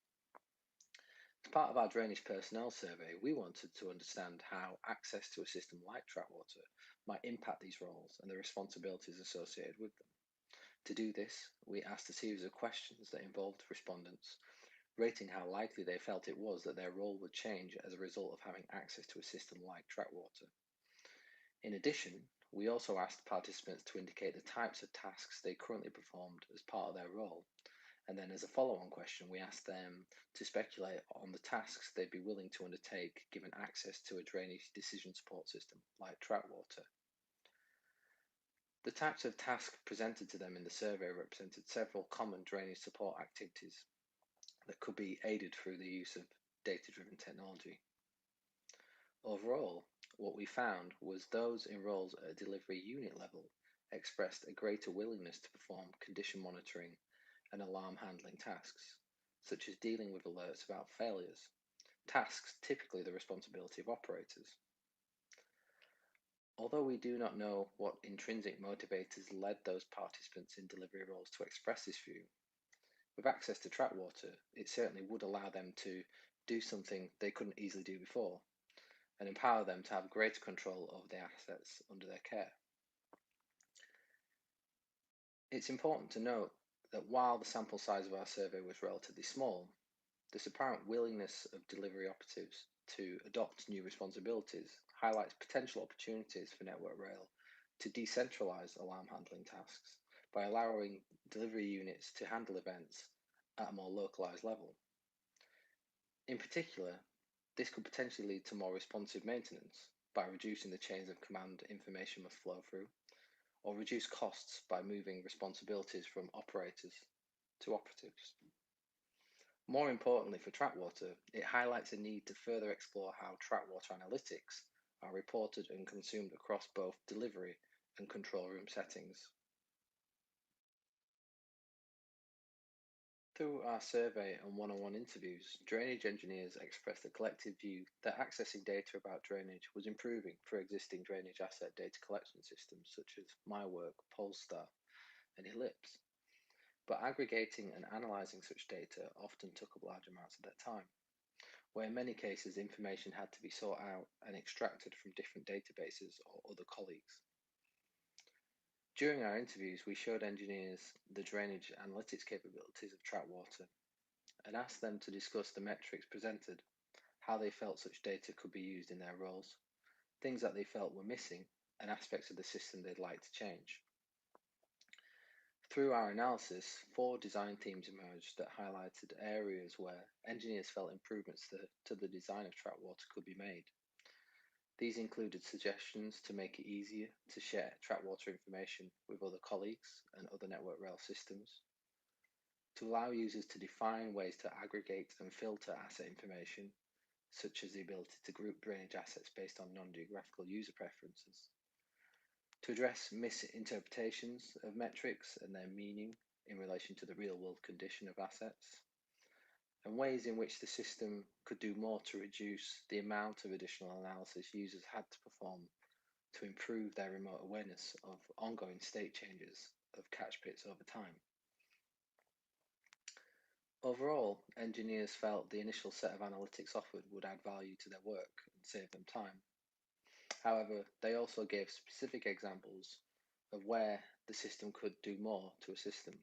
As part of our drainage personnel survey, we wanted to understand how access to a system like Trackwater might impact these roles and the responsibilities associated with them. To do this, we asked a series of questions that involved respondents, rating how likely they felt it was that their role would change as a result of having access to a system like Trackwater. In addition, we also asked participants to indicate the types of tasks they currently performed as part of their role, and then as a follow-on question, we asked them to speculate on the tasks they'd be willing to undertake given access to a drainage decision support system like Trackwater. The types of tasks presented to them in the survey represented several common drainage support activities that could be aided through the use of data-driven technology. Overall, what we found was those in roles at a delivery unit level expressed a greater willingness to perform condition monitoring and alarm handling tasks, such as dealing with alerts about failures, tasks typically the responsibility of operators. Although we do not know what intrinsic motivators led those participants in delivery roles to express this view, with access to Trackwater, it certainly would allow them to do something they couldn't easily do before, and empower them to have greater control over the assets under their care. It's important to note that while the sample size of our survey was relatively small, this apparent willingness of delivery operatives to adopt new responsibilities highlights potential opportunities for Network Rail to decentralize alarm handling tasks by allowing delivery units to handle events at a more localized level. In particular, this could potentially lead to more responsive maintenance by reducing the chains of command information must flow through, or reduce costs by moving responsibilities from operators to operatives. More importantly for Trackwater, it highlights a need to further explore how Trackwater analytics are reported and consumed across both delivery and control room settings. Through our survey and one-on-one interviews, drainage engineers expressed a collective view that accessing data about drainage was improving for existing drainage asset data collection systems such as MyWork, Polestar, and Ellipse. But aggregating and analysing such data often took up large amounts of their time, where in many cases information had to be sought out and extracted from different databases or other colleagues. During our interviews, we showed engineers the drainage analytics capabilities of Trackwater and asked them to discuss the metrics presented, how they felt such data could be used in their roles, things that they felt were missing, and aspects of the system they'd like to change. Through our analysis, 4 design themes emerged that highlighted areas where engineers felt improvements to the design of Trackwater could be made. These included suggestions to make it easier to share Trackwater information with other colleagues and other Network Rail systems, to allow users to define ways to aggregate and filter asset information, such as the ability to group drainage assets based on non-geographical user preferences, to address misinterpretations of metrics and their meaning in relation to the real-world condition of assets, and ways in which the system could do more to reduce the amount of additional analysis users had to perform to improve their remote awareness of ongoing state changes of catch pits over time. Overall, engineers felt the initial set of analytics offered would add value to their work and save them time. However, they also gave specific examples of where the system could do more to assist them.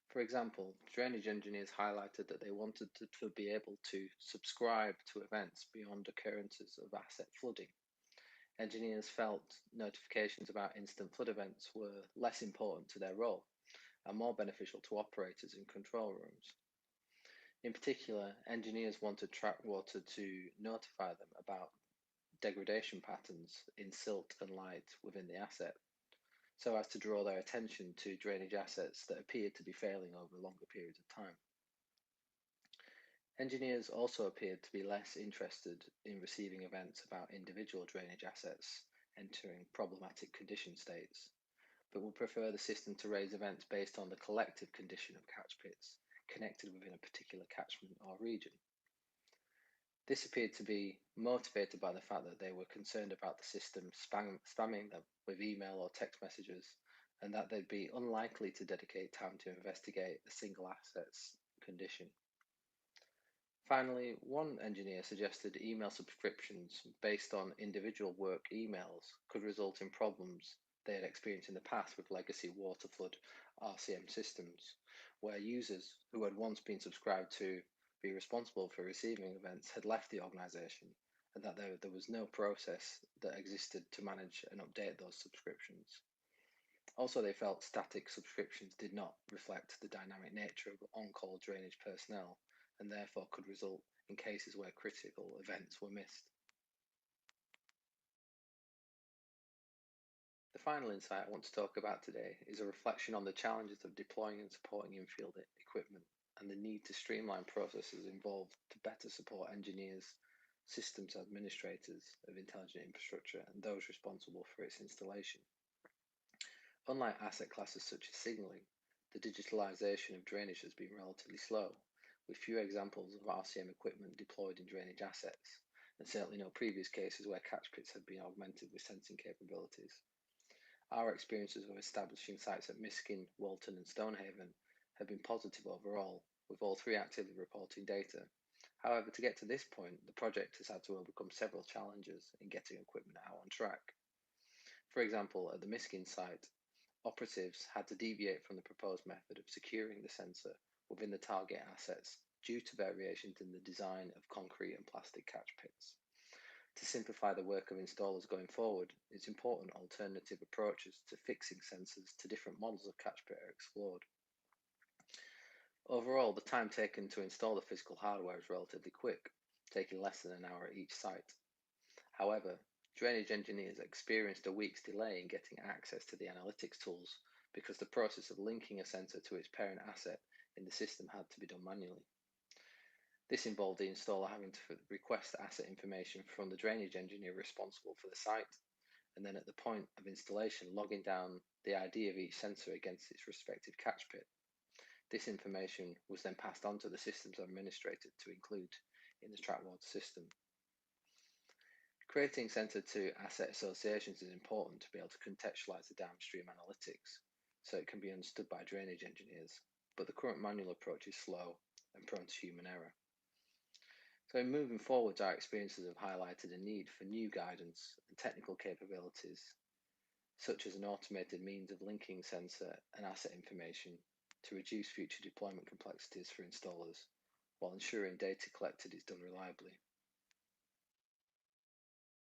For example, drainage engineers highlighted that they wanted to be able to subscribe to events beyond occurrences of asset flooding. Engineers felt notifications about instant flood events were less important to their role and more beneficial to operators in control rooms. In particular, engineers wanted Trackwater to notify them about degradation patterns in silt and light within the asset, so as to draw their attention to drainage assets that appeared to be failing over longer periods of time. Engineers also appeared to be less interested in receiving events about individual drainage assets entering problematic condition states, but would prefer the system to raise events based on the collective condition of catch pits connected within a particular catchment or region. This appeared to be motivated by the fact that they were concerned about the system spamming them with email or text messages, and that they'd be unlikely to dedicate time to investigate a single asset's condition. Finally, one engineer suggested email subscriptions based on individual work emails could result in problems they had experienced in the past with legacy water flood RCM systems, where users who had once been subscribed to be responsible for receiving events had left the organization, and that there was no process that existed to manage and update those subscriptions. Also, they felt static subscriptions did not reflect the dynamic nature of on-call drainage personnel, and therefore could result in cases where critical events were missed. The final insight I want to talk about today is a reflection on the challenges of deploying and supporting in-field equipment and the need to streamline processes involved to better support engineers, systems administrators of intelligent infrastructure, and those responsible for its installation. Unlike asset classes such as signalling, the digitalization of drainage has been relatively slow, with few examples of RCM equipment deployed in drainage assets, and certainly no previous cases where catch pits have been augmented with sensing capabilities. Our experiences of establishing sites at Miskin, Walton and Stonehaven have been positive overall, with all 3 actively reporting data. However, to get to this point, the project has had to overcome several challenges in getting equipment out on track. For example, at the Miskin site, operatives had to deviate from the proposed method of securing the sensor within the target assets due to variations in the design of concrete and plastic catch pits. To simplify the work of installers going forward, it's important alternative approaches to fixing sensors to different models of catch pit are explored. Overall, the time taken to install the physical hardware is relatively quick, taking less than an hour at each site. However, drainage engineers experienced a week's delay in getting access to the analytics tools because the process of linking a sensor to its parent asset in the system had to be done manually. This involved the installer having to request asset information from the drainage engineer responsible for the site, and then at the point of installation logging down the ID of each sensor against its respective catch pit. This information was then passed on to the system's administrator to include in the Trackwater system. Creating sensor to asset associations is important to be able to contextualize the downstream analytics so it can be understood by drainage engineers, but the current manual approach is slow and prone to human error. So in moving forwards, our experiences have highlighted a need for new guidance and technical capabilities, such as an automated means of linking sensor and asset information to reduce future deployment complexities for installers, while ensuring data collected is done reliably.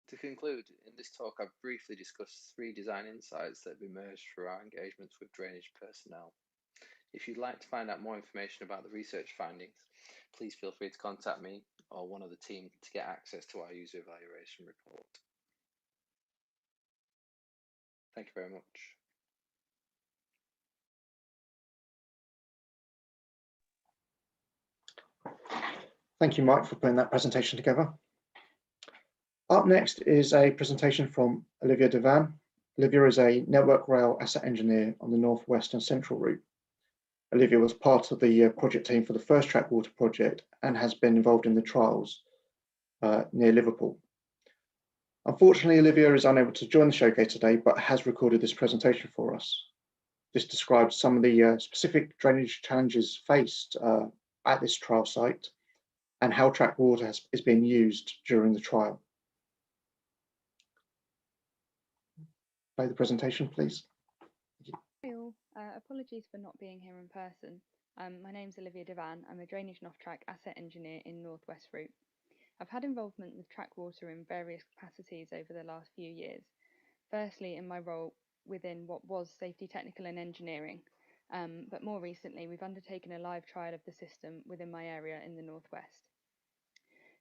To conclude, in this talk I've briefly discussed 3 design insights that have emerged through our engagements with drainage personnel. If you'd like to find out more information about the research findings, please feel free to contact me or one of the team to get access to our user evaluation report. Thank you very much. Thank you, Mike, for putting that presentation together. Up next is a presentation from Olivia Devan. Olivia is a network rail asset engineer on the Northwest and Central route. Olivia was part of the project team for the first Trackwater project and has been involved in the trials near Liverpool. Unfortunately, Olivia is unable to join the showcase today, but has recorded this presentation for us. This describes some of the specific drainage challenges faced at this trial site and how Trackwater is being used during the trial. Play the presentation, please. Hi all, apologies for not being here in person. My name's Olivia Devan. I'm a drainage and off-track asset engineer in Northwest Route. I've had involvement with Trackwater in various capacities over the last few years. Firstly, in my role within what was safety, technical and engineering, but more recently we've undertaken a live trial of the system within my area in the Northwest.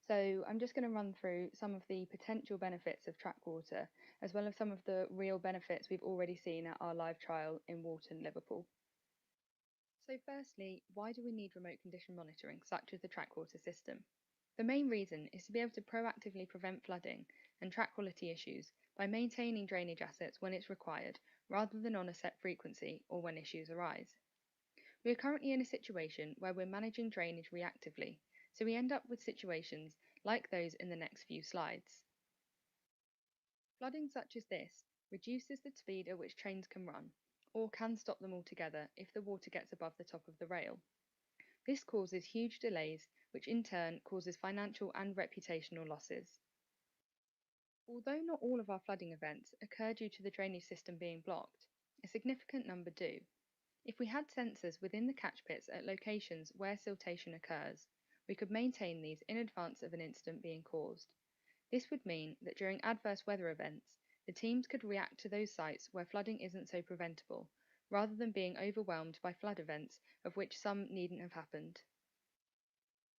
So I'm just going to run through some of the potential benefits of Trackwater, as well as some of the real benefits we've already seen at our live trial in Walton, Liverpool. So firstly, why do we need remote condition monitoring, such as the Trackwater system? The main reason is to be able to proactively prevent flooding and track quality issues by maintaining drainage assets when it's required, rather than on a set frequency or when issues arise. We are currently in a situation where we're managing drainage reactively, so we end up with situations like those in the next few slides. Flooding such as this reduces the speed at which trains can run, or can stop them altogether if the water gets above the top of the rail. This causes huge delays, which in turn causes financial and reputational losses. Although not all of our flooding events occur due to the drainage system being blocked, a significant number do. If we had sensors within the catch pits at locations where siltation occurs, we could maintain these in advance of an incident being caused. This would mean that during adverse weather events, the teams could react to those sites where flooding isn't so preventable, rather than being overwhelmed by flood events of which some needn't have happened.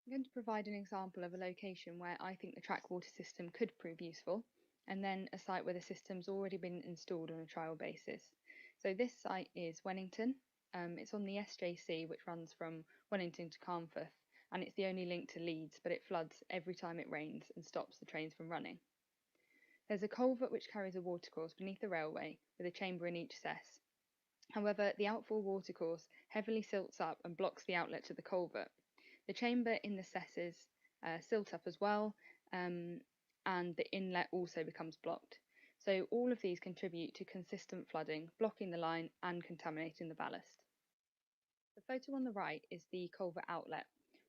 I'm going to provide an example of a location where I think the Trackwater system could prove useful, and then a site where the system's already been installed on a trial basis. So this site is Wennington. It's on the SJC, which runs from Wennington to Carnforth, and it's the only link to Leeds, but it floods every time it rains and stops the trains from running. There's a culvert which carries a watercourse beneath the railway with a chamber in each cess. However, the outfall watercourse heavily silts up and blocks the outlet to the culvert. The chamber in the cesses silt up as well, and the inlet also becomes blocked. So all of these contribute to consistent flooding, blocking the line and contaminating the ballast. The photo on the right is the culvert outlet,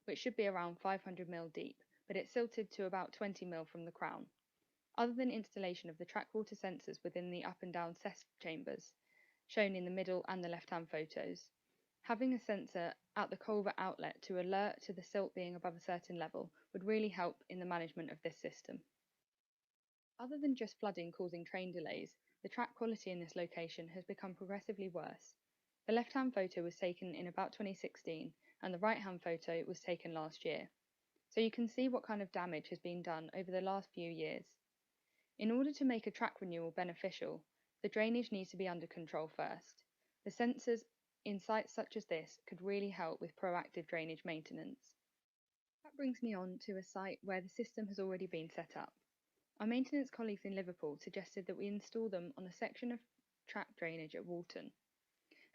which should be around 500 mil deep, but it's silted to about 20 mil from the crown. Other than installation of the Trackwater sensors within the up and down cess chambers, shown in the middle and the left-hand photos. Having a sensor at the culvert outlet to alert to the silt being above a certain level would really help in the management of this system. Other than just flooding causing train delays, the track quality in this location has become progressively worse. The left-hand photo was taken in about 2016 and the right-hand photo was taken last year. So you can see what kind of damage has been done over the last few years. In order to make a track renewal beneficial, the drainage needs to be under control first. The sensors in sites such as this could really help with proactive drainage maintenance. That brings me on to a site where the system has already been set up. Our maintenance colleagues in Liverpool suggested that we install them on a section of track drainage at Walton,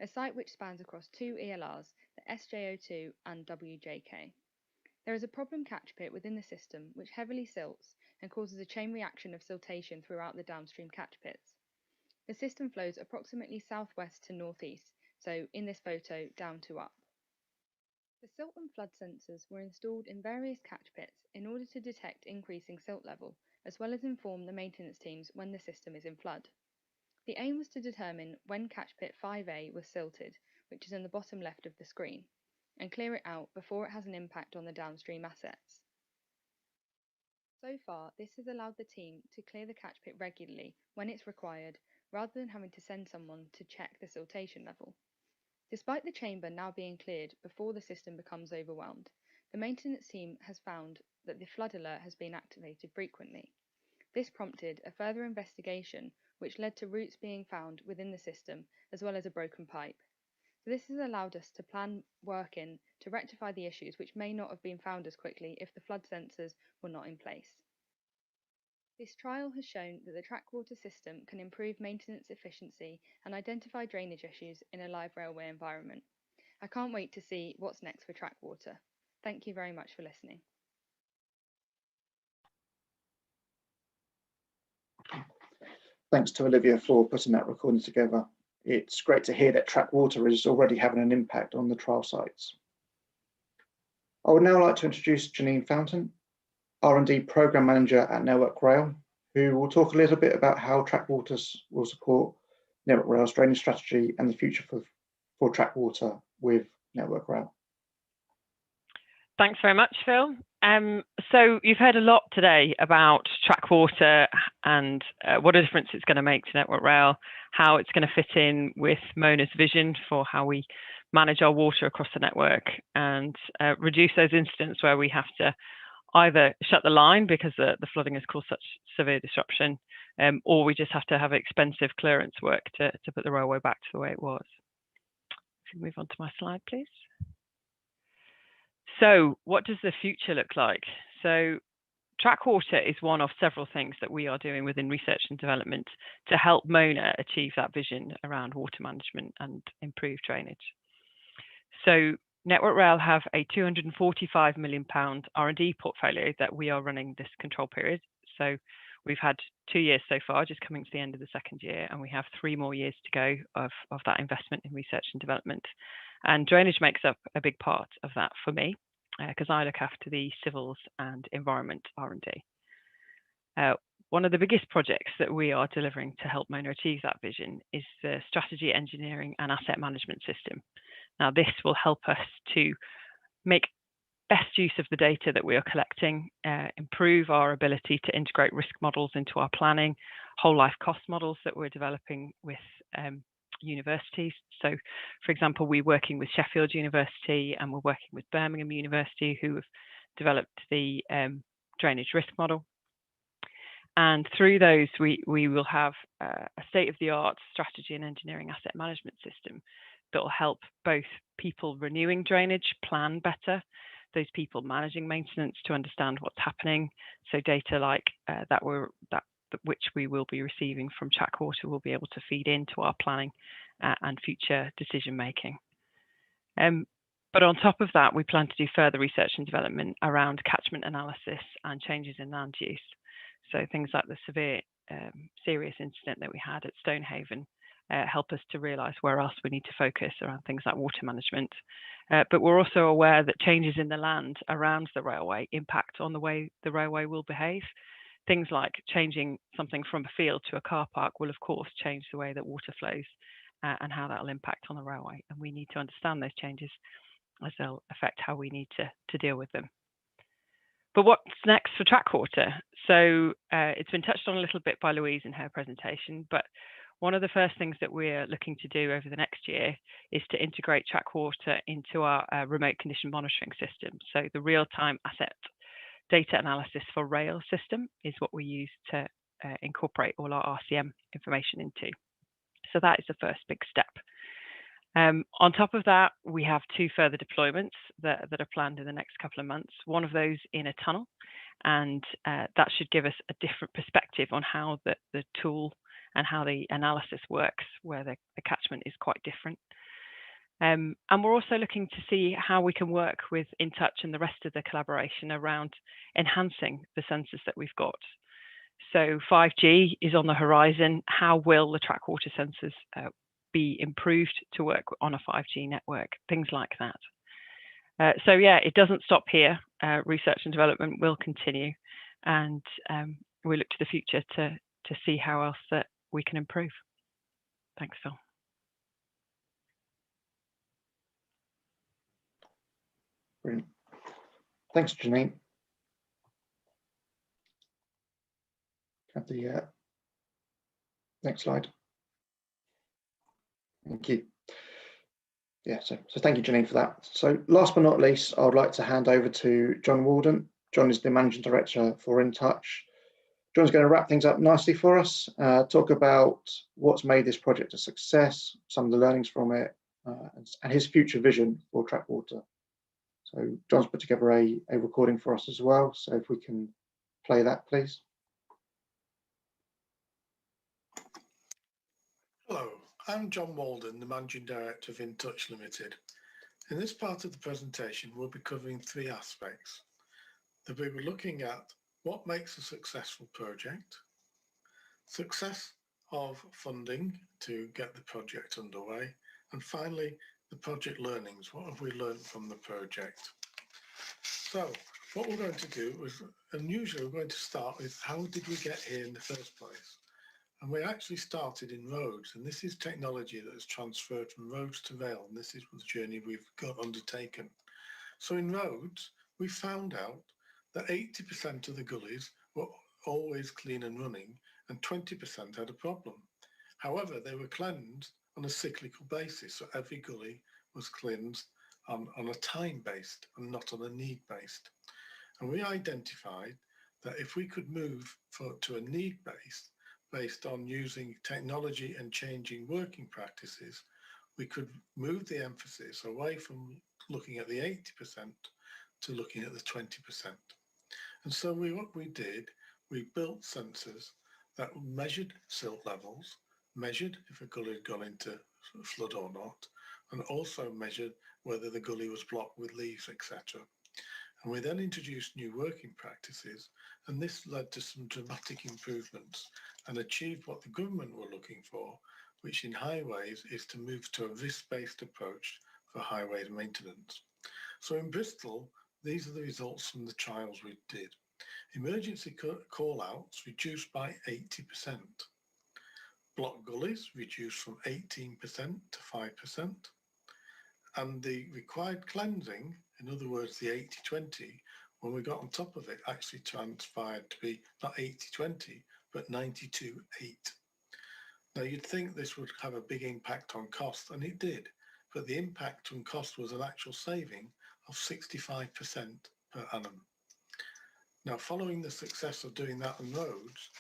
a site which spans across two ELRs, the SJ02 and WJK. There is a problem catch pit within the system which heavily silts and causes a chain reaction of siltation throughout the downstream catch pits. The system flows approximately southwest to northeast, so in this photo, down to up. The silt and flood sensors were installed in various catch pits in order to detect increasing silt level, as well as inform the maintenance teams when the system is in flood. The aim was to determine when catch pit 5A was silted, which is in the bottom left of the screen, and clear it out before it has an impact on the downstream assets. So far, this has allowed the team to clear the catch pit regularly when it's required, rather than having to send someone to check the siltation level. Despite the chamber now being cleared before the system becomes overwhelmed, the maintenance team has found that the flood alert has been activated frequently. This prompted a further investigation, which led to roots being found within the system, as well as a broken pipe. So this has allowed us to plan work in to rectify the issues which may not have been found as quickly if the flood sensors were not in place. This trial has shown that the Trackwater system can improve maintenance efficiency and identify drainage issues in a live railway environment. I can't wait to see what's next for Trackwater. Thank you very much for listening. Thanks to Olivia for putting that recording together. It's great to hear that Trackwater is already having an impact on the trial sites. I would now like to introduce Janine Fountain, R&D Programme Manager at Network Rail, who will talk a little bit about how Trackwater will support Network Rail's drainage strategy and the future for Trackwater with Network Rail. Thanks very much, Phil. So you've heard a lot today about Trackwater and what a difference it's going to make to Network Rail, how it's going to fit in with Mona's vision for how we manage our water across the network and reduce those incidents where we have to either shut the line because the flooding has caused such severe disruption, or we just have to have expensive clearance work to put the railway back to the way it was. If you move on to my slide, please. So what does the future look like? So Trackwater is one of several things that we are doing within research and development to help Mona achieve that vision around water management and improved drainage. So Network Rail have a £245 million R&D portfolio that we are running this control period. So we've had 2 years so far, just coming to the end of the second year, and we have 3 more years to go of that investment in research and development. And drainage makes up a big part of that for me, because I look after the civils and environment R&D. One of the biggest projects that we are delivering to help Mona achieve that vision is the strategy, engineering and asset management system. Now, this will help us to make best use of the data that we are collecting, improve our ability to integrate risk models into our planning, whole life cost models that we're developing with universities. So, for example, we're working with Sheffield University and we're working with Birmingham University, who have developed the drainage risk model. And through those, we will have a state-of-the-art strategy and engineering asset management system that will help both people renewing drainage plan better, those people managing maintenance to understand what's happening. So data like which we will be receiving from Trackwater will be able to feed into our planning and future decision making. But on top of that, we plan to do further research and development around catchment analysis and changes in land use. So things like the serious incident that we had at Stonehaven help us to realise where else we need to focus around things like water management. But we're also aware that changes in the land around the railway impact on the way the railway will behave. Things like changing something from a field to a car park will, of course, change the way that water flows. and how that will impact on the railway. And we need to understand those changes as they'll affect how we need to deal with them. But what's next for Trackwater? So it's been touched on a little bit by Louise in her presentation, but one of the first things that we're looking to do over the next year is to integrate Trackwater into our remote condition monitoring system. So the real-time asset data analysis for rail system is what we use to incorporate all our RCM information into. So that is the first big step. On top of that, we have 2 further deployments that are planned in the next couple of months. One of those in a tunnel, and that should give us a different perspective on how the tool and how the analysis works, where the catchment is quite different. And we're also looking to see how we can work with InTouch and the rest of the collaboration around enhancing the sensors that we've got. So 5G is on the horizon. How will the Trackwater sensors be improved to work on a 5G network? Things like that. So yeah, it doesn't stop here. Research and development will continue, and we look to the future to see how else that we can improve. Thanks, Phil. Brilliant. Thanks, Janine. Have the next slide. Thank you. Yeah, so thank you, Janine, for that. So last but not least, I would like to hand over to John Walden. John is the Managing Director for InTouch. John's going to wrap things up nicely for us, talk about what's made this project a success, some of the learnings from it, and his future vision for Trackwater. So John's put together a recording for us as well. So if we can play that, please. Hello, I'm John Walden, the Managing Director of InTouch Limited. In this part of the presentation, we'll be covering 3 aspects. We'll be looking at what makes a successful project, success of funding to get the project underway, and finally, the project learnings. What have we learned from the project? So what we're going to do is, unusually, we're going to start with how did we get here in the first place? And we actually started in roads, and this is technology that has transferred from roads to rail, and this is the journey we've got undertaken. So in roads, we found out that 80% of the gullies were always clean and running, and 20% had a problem. However, they were cleansed on a cyclical basis, so every gully was cleansed on a time-based and not on a need-based. And we identified that if we could move to a need-based, based on using technology and changing working practices, we could move the emphasis away from looking at the 80% to looking at the 20%. And so what we did, we built sensors that measured silt levels, measured if a gully had gone into flood or not, and also measured whether the gully was blocked with leaves, etc. And we then introduced new working practices, and this led to some dramatic improvements and achieved what the government were looking for, which in highways is to move to a risk-based approach for highway maintenance. So in Bristol, these are the results from the trials we did. Emergency call-outs reduced by 80%. Block gullies reduced from 18% to 5%. And the required cleansing, in other words, the 80-20, when we got on top of it, actually transpired to be not 80-20, but 92-8. Now you'd think this would have a big impact on cost, and it did, but the impact on cost was an actual saving of 65% per annum. Now, following the success of doing that on roads,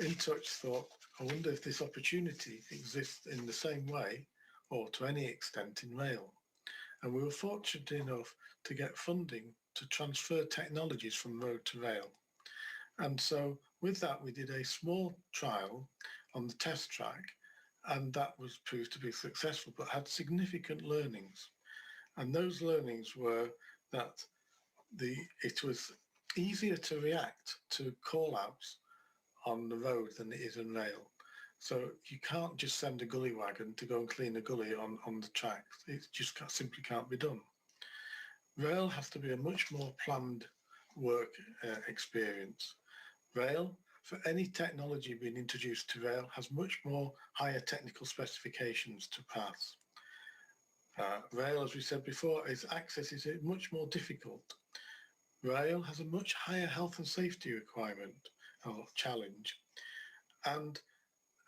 InTouch thought, I wonder if this opportunity exists in the same way or to any extent in rail. And we were fortunate enough to get funding to transfer technologies from road to rail. And so with that, we did a small trial on the test track, and that was proved to be successful, but had significant learnings. And those learnings were that it was easier to react to call-outs on the road than it is in rail. So you can't just send a gully wagon to go and clean a gully on the track. It just simply can't be done. Rail has to be a much more planned work experience. Rail for any technology being introduced to rail has much more higher technical specifications to pass. Rail, as we said before, its access is much more difficult. Rail has a much higher health and safety requirement or challenge, and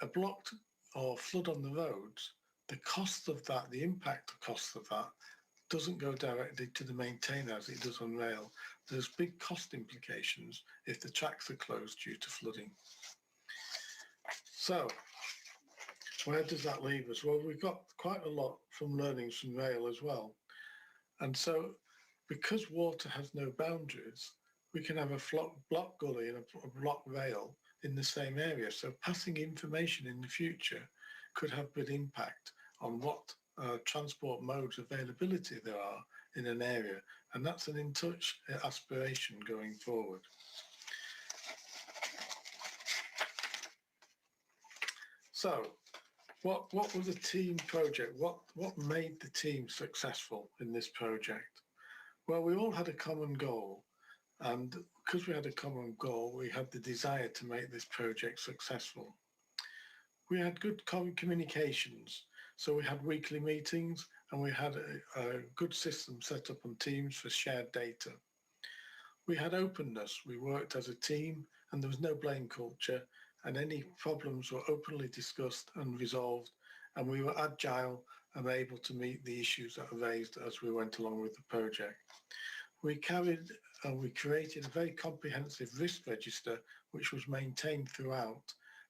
a blocked or flood on the roads, the cost of that, the impact cost of that, doesn't go directly to the maintainer as it does on rail. There's big cost implications if the tracks are closed due to flooding. So, where does that leave us? Well, we've got quite a lot from learnings from rail as well. And so, because water has no boundaries, we can have a block gully and a block rail in the same area. So passing information in the future could have big impact on what transport modes availability there are in an area. And that's an in-touch aspiration going forward. So what was a team project? What made the team successful in this project? Well, we all had a common goal. And because we had a common goal, we had the desire to make this project successful. We had good communications. So we had weekly meetings and we had a good system set up on Teams for shared data. We had openness. We worked as a team and there was no blame culture, and any problems were openly discussed and resolved. And we were agile and able to meet the issues that were raised as we went along with the project. We created a very comprehensive risk register, which was maintained throughout.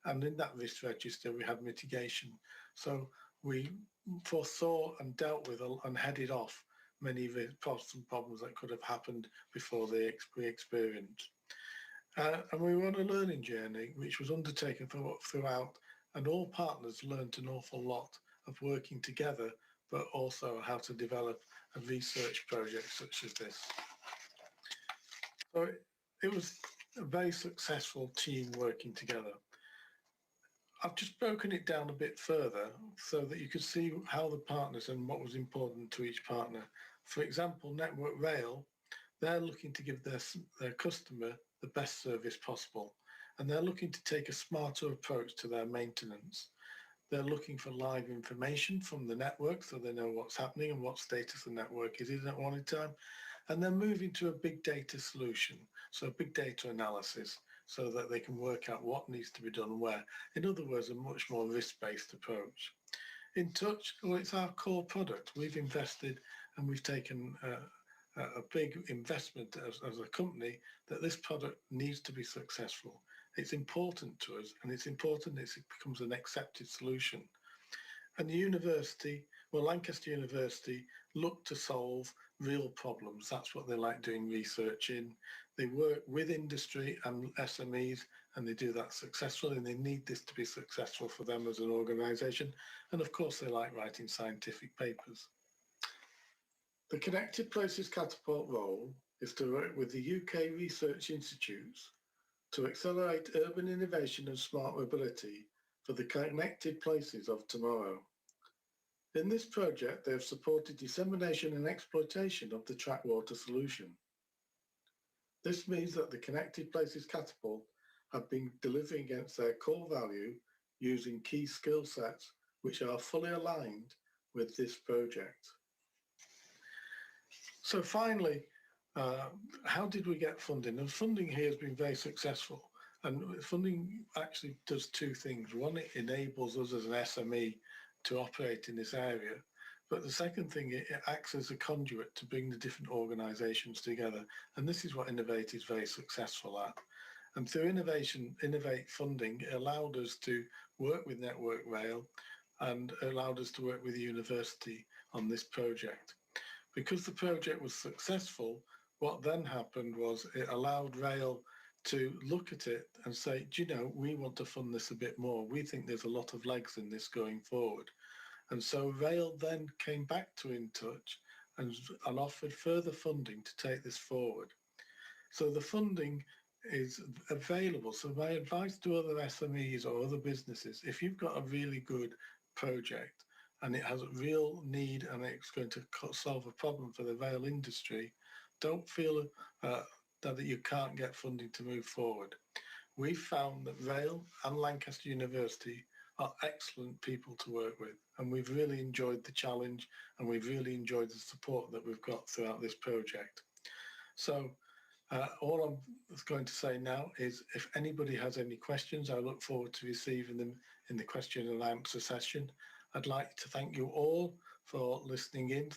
And in that risk register, we had mitigation. So we foresaw and dealt with and headed off many problems that could have happened before we experienced. And we were on a learning journey, which was undertaken throughout, and all partners learned an awful lot of working together, but also how to develop a research project such as this. So it was a very successful team working together. I've just broken it down a bit further so that you could see how the partners and what was important to each partner. For example, Network Rail, they're looking to give their customer the best service possible, and they're looking to take a smarter approach to their maintenance. They're looking for live information from the network so they know what's happening and what status the network is in at one time. And they're moving to a big data solution, so big data analysis, so that they can work out what needs to be done where. In other words, a much more risk-based approach. In Touch, well, it's our core product. We've invested and we've taken a big investment as a company that this product needs to be successful. It's important to us, and it's important that it becomes an accepted solution. And the university, well, Lancaster University looked to solve real problems. That's what they like doing research in. They work with industry and SMEs, and they do that successfully, and they need this to be successful for them as an organisation. And of course, they like writing scientific papers. The Connected Places Catapult role is to work with the UK research institutes to accelerate urban innovation and smart mobility for the connected places of tomorrow. In this project, they have supported dissemination and exploitation of the Trackwater solution. This means that the Connected Places Catapult have been delivering against their core value using key skill sets which are fully aligned with this project. So finally, how did we get funding? And funding here has been very successful. And funding actually does two things. One, it enables us as an SME to operate in this area. But the second thing, it acts as a conduit to bring the different organisations together. And this is what Innovate is very successful at. And through Innovate funding, it allowed us to work with Network Rail and allowed us to work with the university on this project. Because the project was successful, what then happened was it allowed Rail to look at it and say, do you know, we want to fund this a bit more. We think there's a lot of legs in this going forward. And so Rail then came back to InTouch and offered further funding to take this forward. So the funding is available. So my advice to other SMEs or other businesses, if you've got a really good project and it has a real need and it's going to solve a problem for the rail industry, don't feel that you can't get funding to move forward. We found that Vale and Lancaster University are excellent people to work with, and we've really enjoyed the challenge, and we've really enjoyed the support that we've got throughout this project. So all I'm going to say now is if anybody has any questions, I look forward to receiving them in the question and answer session. I'd like to thank you all for listening in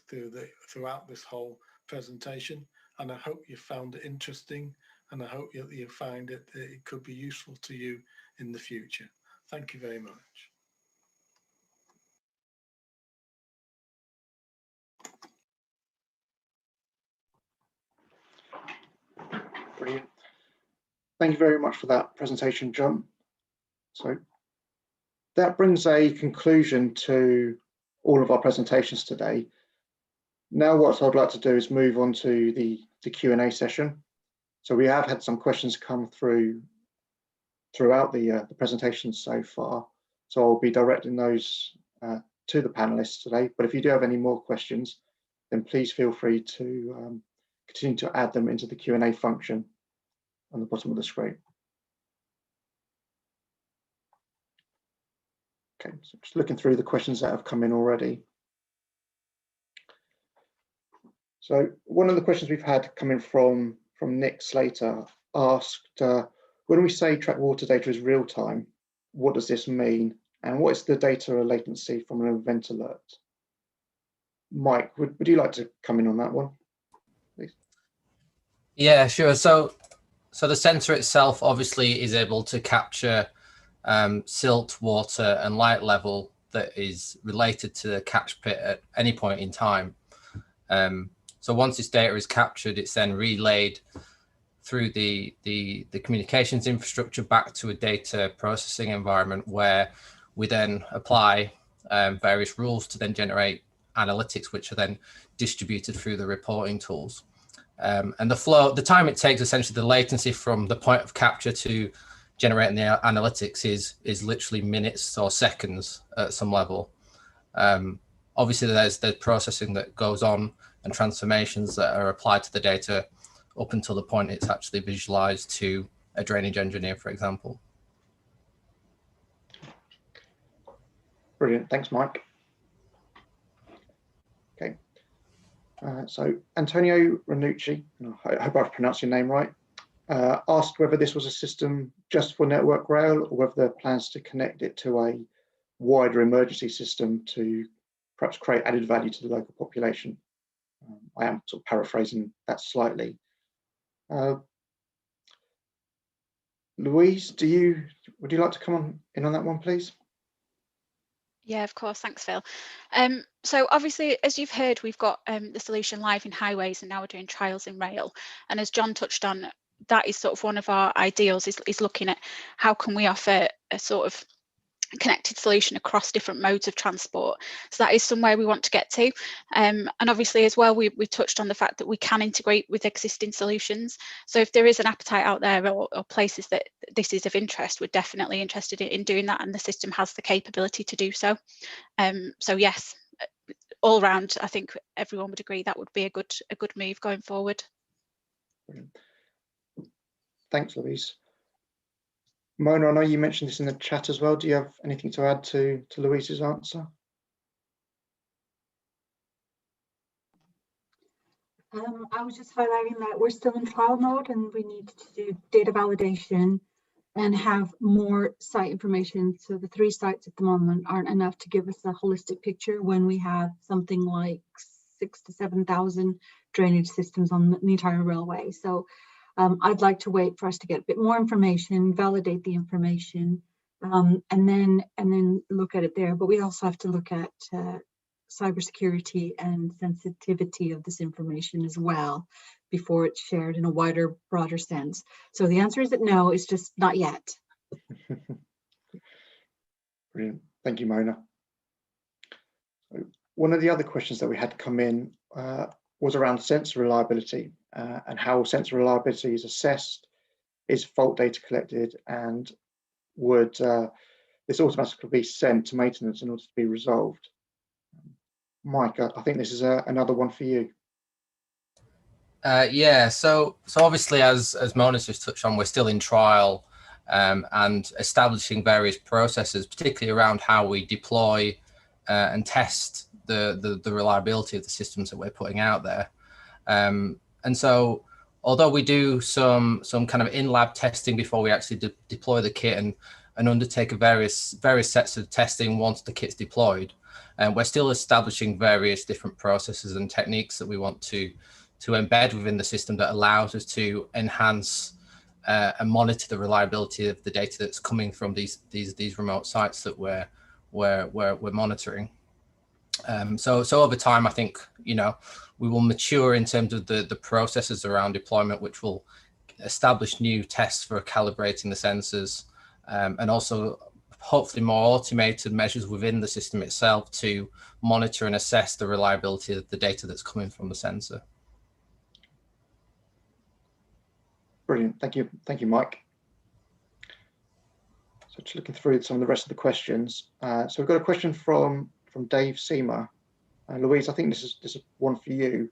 throughout this whole presentation, and I hope you found it interesting, and I hope you find that it could be useful to you in the future. Thank you very much. Brilliant. Thank you very much for that presentation, John. So that brings a conclusion to all of our presentations today. Now what I'd like to do is move on to the Q&A session. So we have had some questions come through throughout the presentation so far. So I'll be directing those to the panelists today. But if you do have any more questions, then please feel free to continue to add them into the Q&A function on the bottom of the screen. Okay, so just looking through the questions that have come in already. So one of the questions we've had coming from Nick Slater asked, when we say Trackwater data is real time, what does this mean? And what is the data latency from an event alert? Mike, would you like to come in on that one, please? Yeah, sure. So the sensor itself obviously is able to capture silt, water, and light level that is related to the catch pit at any point in time. So once this data is captured, it's then relayed through the communications infrastructure back to a data processing environment where we then apply various rules to then generate analytics, which are then distributed through the reporting tools. And the time it takes, essentially the latency from the point of capture to generating the analytics is literally minutes or seconds at some level. Obviously there's processing that goes on and transformations that are applied to the data up until the point it's actually visualized to a drainage engineer, for example. Brilliant, thanks, Mike. Okay, so Antonio Ranucci, I hope I've pronounced your name right, asked whether this was a system just for Network Rail or whether there are plans to connect it to a wider emergency system to perhaps create added value to the local population. I am sort of paraphrasing that slightly. Louise, would you like to come in on that one, please? Yeah, of course. Thanks, Phil. So obviously, as you've heard, we've got the solution live in highways, and now we're doing trials in rail. And as John touched on, that is sort of one of our ideals, is looking at how can we offer a sort of connected solution across different modes of transport. So that is somewhere we want to get to. And obviously as well, we touched on the fact that we can integrate with existing solutions. So if there is an appetite out there or places that this is of interest, we're definitely interested in doing that, and the system has the capability to do so. So yes, all round, I think everyone would agree that would be a good move going forward. Brilliant. Thanks, Louise. Mona, I know you mentioned this in the chat as well. Do you have anything to add to Louise's answer? I was just highlighting that we're still in trial mode and we need to do data validation and have more site information. So the 3 sites at the moment aren't enough to give us a holistic picture when we have something like 6,000 to 7,000 drainage systems on the entire railway. So I'd like to wait for us to get a bit more information, validate the information, and then look at it there. But we also have to look at cybersecurity and sensitivity of this information as well before it's shared in a wider, broader sense. So the answer is that no, it's just not yet. Brilliant. Thank you, Mona. So one of the other questions that we had come in was around sensor reliability and how sensor reliability is assessed, is fault data collected, and would this automatically be sent to maintenance in order to be resolved? Mike, I think this is another one for you. Yeah, so obviously as Mona's just touched on, we're still in trial and establishing various processes, particularly around how we deploy and test the reliability of the systems that we're putting out there. And so, although we do some kind of in-lab testing before we actually deploy the kit and undertake various sets of testing once the kit's deployed, and we're still establishing various different processes and techniques that we want to embed within the system that allows us to enhance and monitor the reliability of the data that's coming from these remote sites that we're monitoring. So over time, I think, you know, we will mature in terms of the processes around deployment, which will establish new tests for calibrating the sensors, and also hopefully more automated measures within the system itself to monitor and assess the reliability of the data that's coming from the sensor. Brilliant, thank you, Mike. So just looking through some of the rest of the questions. So we've got a question from Dave Seamer. Louise, I think this is one for you.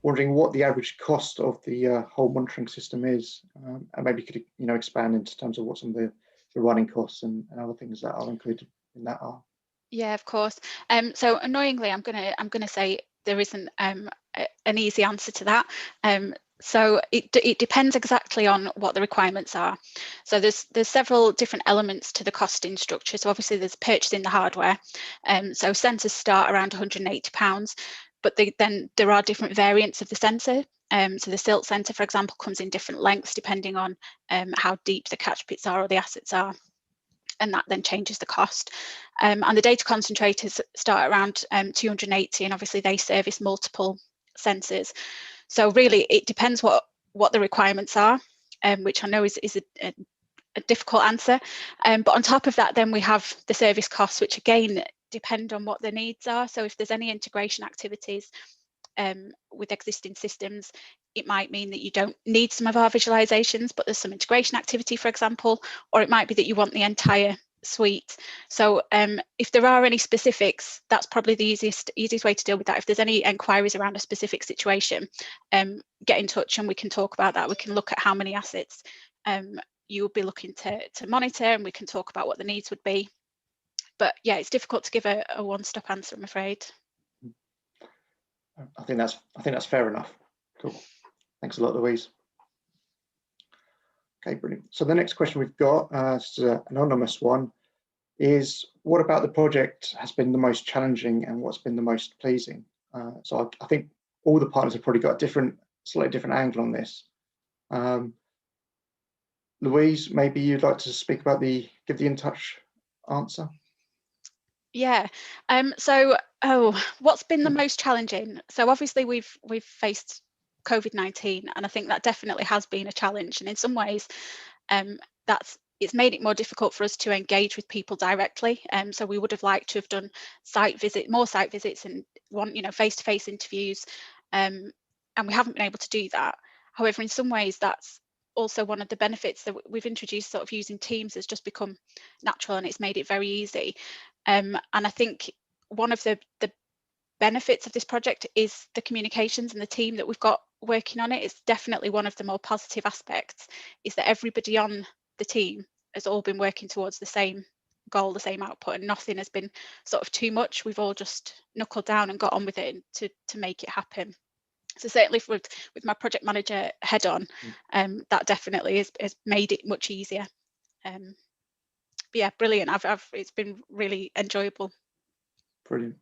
Wondering what the average cost of the whole monitoring system is, and maybe could expand into terms of what some of the running costs and other things that are included in that are. Yeah, of course. So annoyingly, I'm gonna say there isn't an easy answer to that. So it depends exactly on what the requirements are. So there's several different elements to the costing structure. So obviously there's purchasing the hardware. So sensors start around £180, but then there are different variants of the sensor. So the silt sensor, for example, comes in different lengths depending on how deep the catch pits are or the assets are. And that then changes the cost. And the data concentrators start around 280, and obviously they service multiple sensors. So really, it depends what the requirements are, which I know is a difficult answer. But on top of that, then we have the service costs, which again depend on what the needs are. So if there's any integration activities with existing systems, it might mean that you don't need some of our visualizations, but there's some integration activity, for example, or it might be that you want the entire suite. So if there are any specifics, that's probably the easiest way to deal with that. If there's any inquiries around a specific situation, get in touch and we can talk about that. We can look at how many assets you would be looking to monitor, and we can talk about what the needs would be. But yeah, it's difficult to give a one-stop answer, I'm afraid. I think that's fair enough. Cool. Thanks a lot, Louise. Okay, brilliant. So the next question we've got, this is an anonymous one, is what about the project has been the most challenging and what's been the most pleasing? So I think all the partners have probably got a slightly different angle on this. Louise, maybe you'd like to speak about give the InTouch answer? Yeah. What's been the most challenging? So obviously we've faced COVID-19, and I think that definitely has been a challenge. And in some ways, it's made it more difficult for us to engage with people directly. So we would have liked to have done more site visits and face-to-face interviews, and we haven't been able to do that. However, in some ways, that's also one of the benefits that we've introduced. Sort of using Teams has just become natural, and it's made it very easy. And I think one of the benefits of this project is the communications and the team that we've got working on it. It's definitely one of the more positive aspects, is that everybody on the team has all been working towards the same goal, the same output, and nothing has been sort of too much. We've all just knuckled down and got on with it to make it happen. So certainly with my project manager head on, that definitely has made it much easier. But yeah, brilliant. It's been really enjoyable. Brilliant.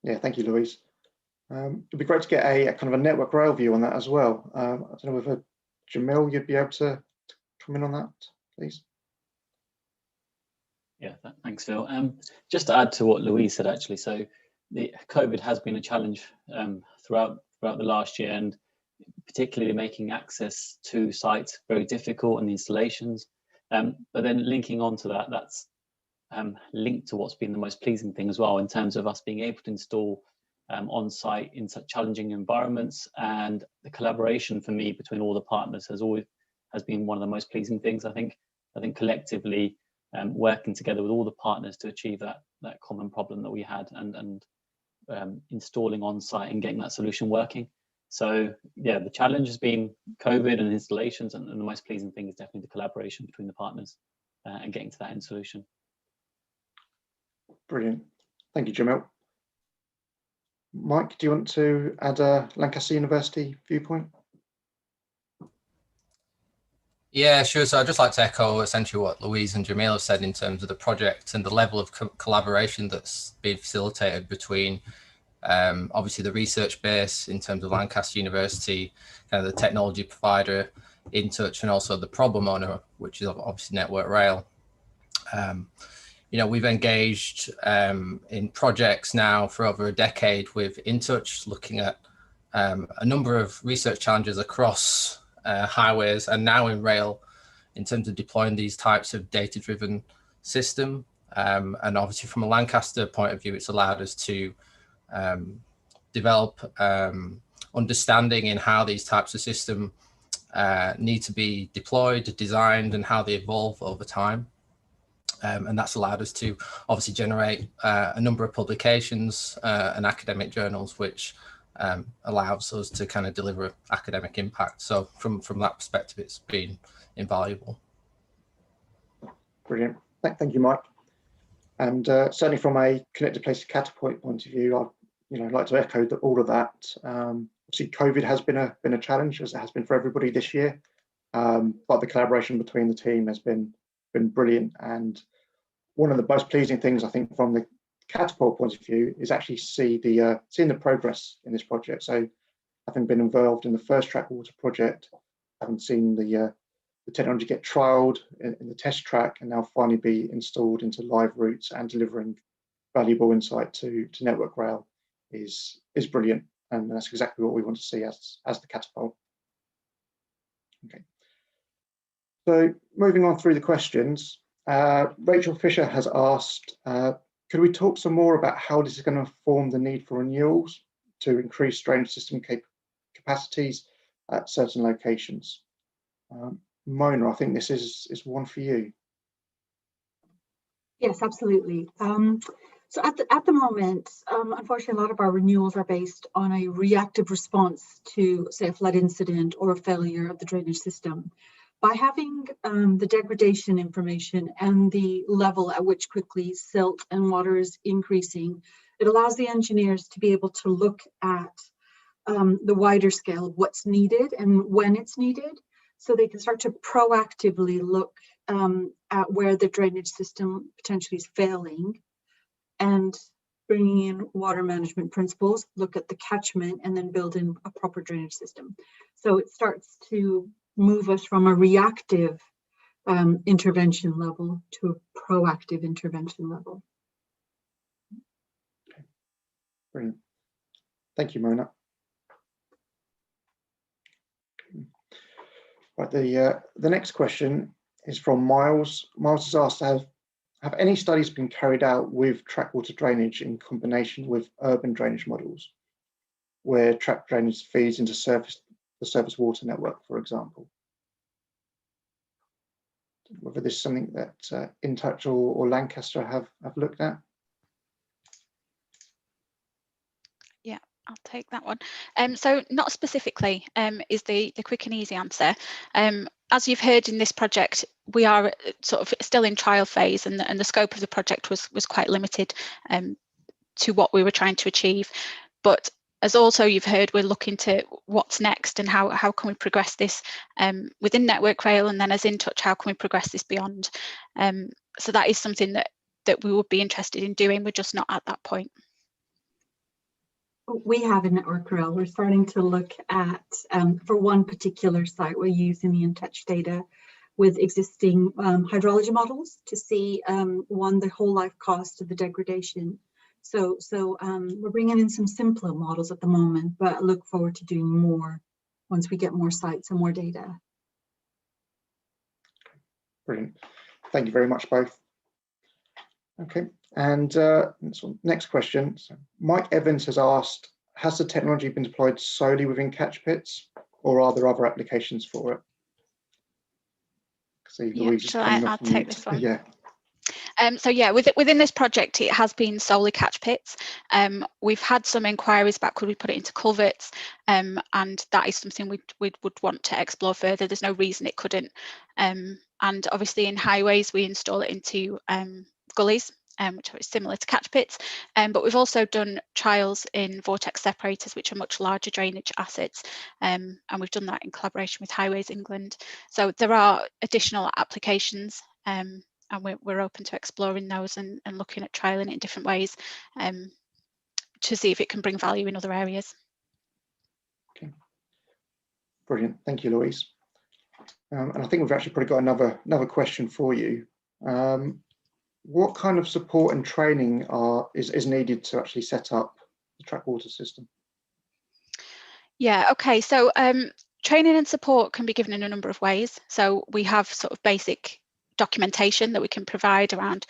Yeah, thank you, Louise. It'd be great to get a kind of a network rail view on that as well. I don't know whether Jamil, you'd be able to come in on that, please. Yeah, thanks, Phil. Just to add to what Louise said, actually, so the COVID has been a challenge throughout the last year, and particularly making access to sites very difficult and the installations. But then linking on to that, that's linked to what's been the most pleasing thing as well, in terms of us being able to install on site in such challenging environments. And the collaboration for me between all the partners has been one of the most pleasing things. I think collectively working together with all the partners to achieve that common problem that we had, and installing on site and getting that solution working So yeah, the challenge has been COVID and installations, and the most pleasing thing is definitely the collaboration between the partners and getting to that end solution. Brilliant. Thank you, Jamil. Mike, do you want to add a Lancaster University viewpoint? Yeah, sure. So I'd just like to echo essentially what Louise and Jamil have said in terms of the project and the level of collaboration that's been facilitated between obviously the research base in terms of Lancaster University, kind of the technology provider, InTouch, and also the problem owner, which is obviously Network Rail. You know, we've engaged in projects now for over a decade with InTouch, looking at a number of research challenges across highways and now in rail in terms of deploying these types of data-driven system. And obviously from a Lancaster point of view, it's allowed us to develop understanding in how these types of system need to be deployed, designed, and how they evolve over time. And that's allowed us to obviously generate a number of publications and academic journals, which allows us to kind of deliver academic impact. So from that perspective, it's been invaluable. Brilliant. Thank you, Mike. And certainly from a connected places catapult point of view, I'd like to echo all of that. Obviously, COVID has been a challenge, as it has been for everybody this year. But the collaboration between the team has been brilliant. And one of the most pleasing things, I think, from the catapult point of view, is actually seeing the progress in this project. So, having been involved in the first Trackwater project, having seen the technology get trialed in the test track, and now finally be installed into live routes and delivering valuable insight to Network Rail is brilliant, and that's exactly what we want to see as the catapult. Okay. So moving on through the questions, Rachel Fisher has asked, could we talk some more about how this is going to inform the need for renewals to increase drainage system capacities at certain locations? Mona, I think this is one for you. Yes, absolutely. So at the moment, unfortunately, a lot of our renewals are based on a reactive response to, say, a flood incident or a failure of the drainage system. By having the degradation information and the level at which quickly silt and water is increasing, it allows the engineers to be able to look at the wider scale of what's needed and when it's needed, so they can start to proactively look at where the drainage system potentially is failing, and bringing in water management principles, look at the catchment, and then build in a proper drainage system. So it starts to move us from a reactive intervention level to a proactive intervention level. Okay. Brilliant. Thank you, Mona. Right, the next question is from Miles. Miles has asked, have any studies been carried out with trackwater drainage in combination with urban drainage models, where track drainage feeds into the surface water network, for example? Whether this is something that InTouch or Lancaster have looked at? Yeah, I'll take that one. So not specifically is the quick and easy answer. As you've heard in this project, we are sort of still in trial phase, and the scope of the project was quite limited to what we were trying to achieve. But as also you've heard, we're looking to what's next and how can we progress this within Network Rail, and then as InTouch, how can we progress this beyond? So that is something that we would be interested in doing. We're just not at that point. We have a Network Rail. We're starting to look at, for one particular site, we're using the InTouch data with existing hydrology models to see, one, the whole life cost of the degradation. So we're bringing in some simpler models at the moment, but I look forward to doing more once we get more sites and more data. Brilliant. Thank you very much, both. Okay, and next question. So Mike Evans has asked, has the technology been deployed solely within catch pits, or are there other applications for it? Yeah, shall I'll take this one. Yeah. So yeah, within this project, it has been solely catch pits. We've had some inquiries about could we put it into culverts, and that is something we would want to explore further. There's no reason it couldn't. And obviously in highways, we install it into gullies, which are similar to catch pits. But we've also done trials in vortex separators, which are much larger drainage assets. And we've done that in collaboration with Highways England. So there are additional applications, and we're open to exploring those and looking at trialing it in different ways to see if it can bring value in other areas. Okay. Brilliant. Thank you, Louise. And I think we've actually probably got another question for you. What kind of support and training is needed to actually set up the Trackwater system? Yeah, okay. So training and support can be given in a number of ways. So we have sort of basic documentation that we can provide around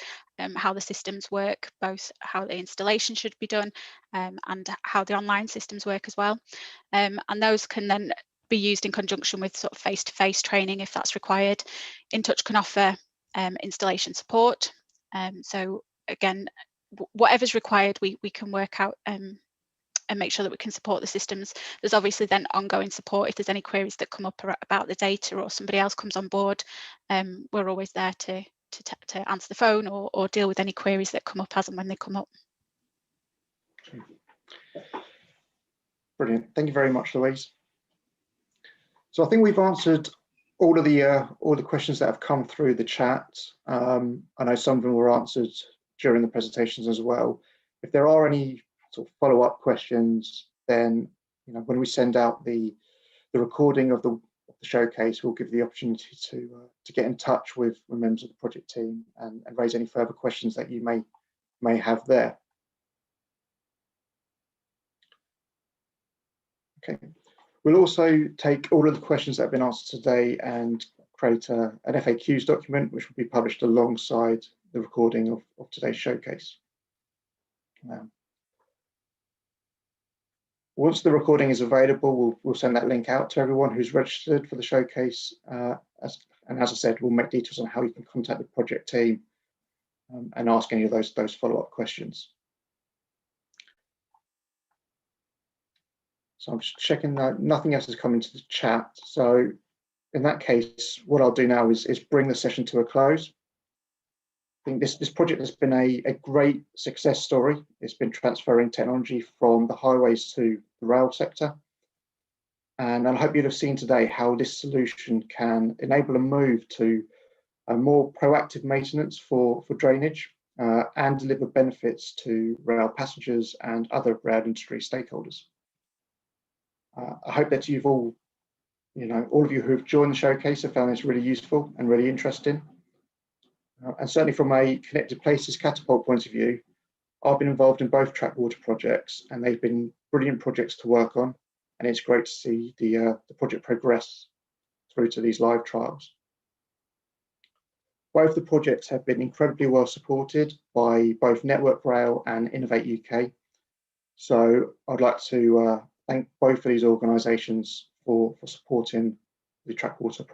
how the systems work, both how the installation should be done and how the online systems work as well. And those can then be used in conjunction with sort of face-to-face training if that's required. InTouch can offer installation support. So again, whatever's required, we can work out and make sure that we can support the systems. There's obviously then ongoing support if there's any queries that come up about the data or somebody else comes on board. We're always there to answer the phone or deal with any queries that come up as and when they come up. Brilliant. Thank you very much, Louise. So I think we've answered all the questions that have come through the chat. I know some of them were answered during the presentations as well. If there are any sort of follow-up questions, then when we send out the recording of the showcase, we'll give the opportunity to get in touch with members of the project team and raise any further questions that you may have there. Okay. We'll also take all of the questions that have been answered today and create an FAQs document, which will be published alongside the recording of today's showcase. Once the recording is available, we'll send that link out to everyone who's registered for the showcase. And as I said, we'll make details on how you can contact the project team and ask any of those follow-up questions. So I'm just checking that nothing else has come into the chat. So in that case, what I'll do now is bring the session to a close. I think this project has been a great success story. It's been transferring technology from the highways to the rail sector. And I hope you'd have seen today how this solution can enable a move to a more proactive maintenance for drainage and deliver benefits to rail passengers and other rail industry stakeholders. I hope that you've all of you who have joined the showcase have found this really useful and really interesting. And certainly from a Connected Places Catapult point of view, I've been involved in both Trackwater projects and they've been brilliant projects to work on. And it's great to see the project progress through to these live trials. Both the projects have been incredibly well supported by both Network Rail and Innovate UK. So I'd like to thank both of these organisations for supporting the Trackwater project.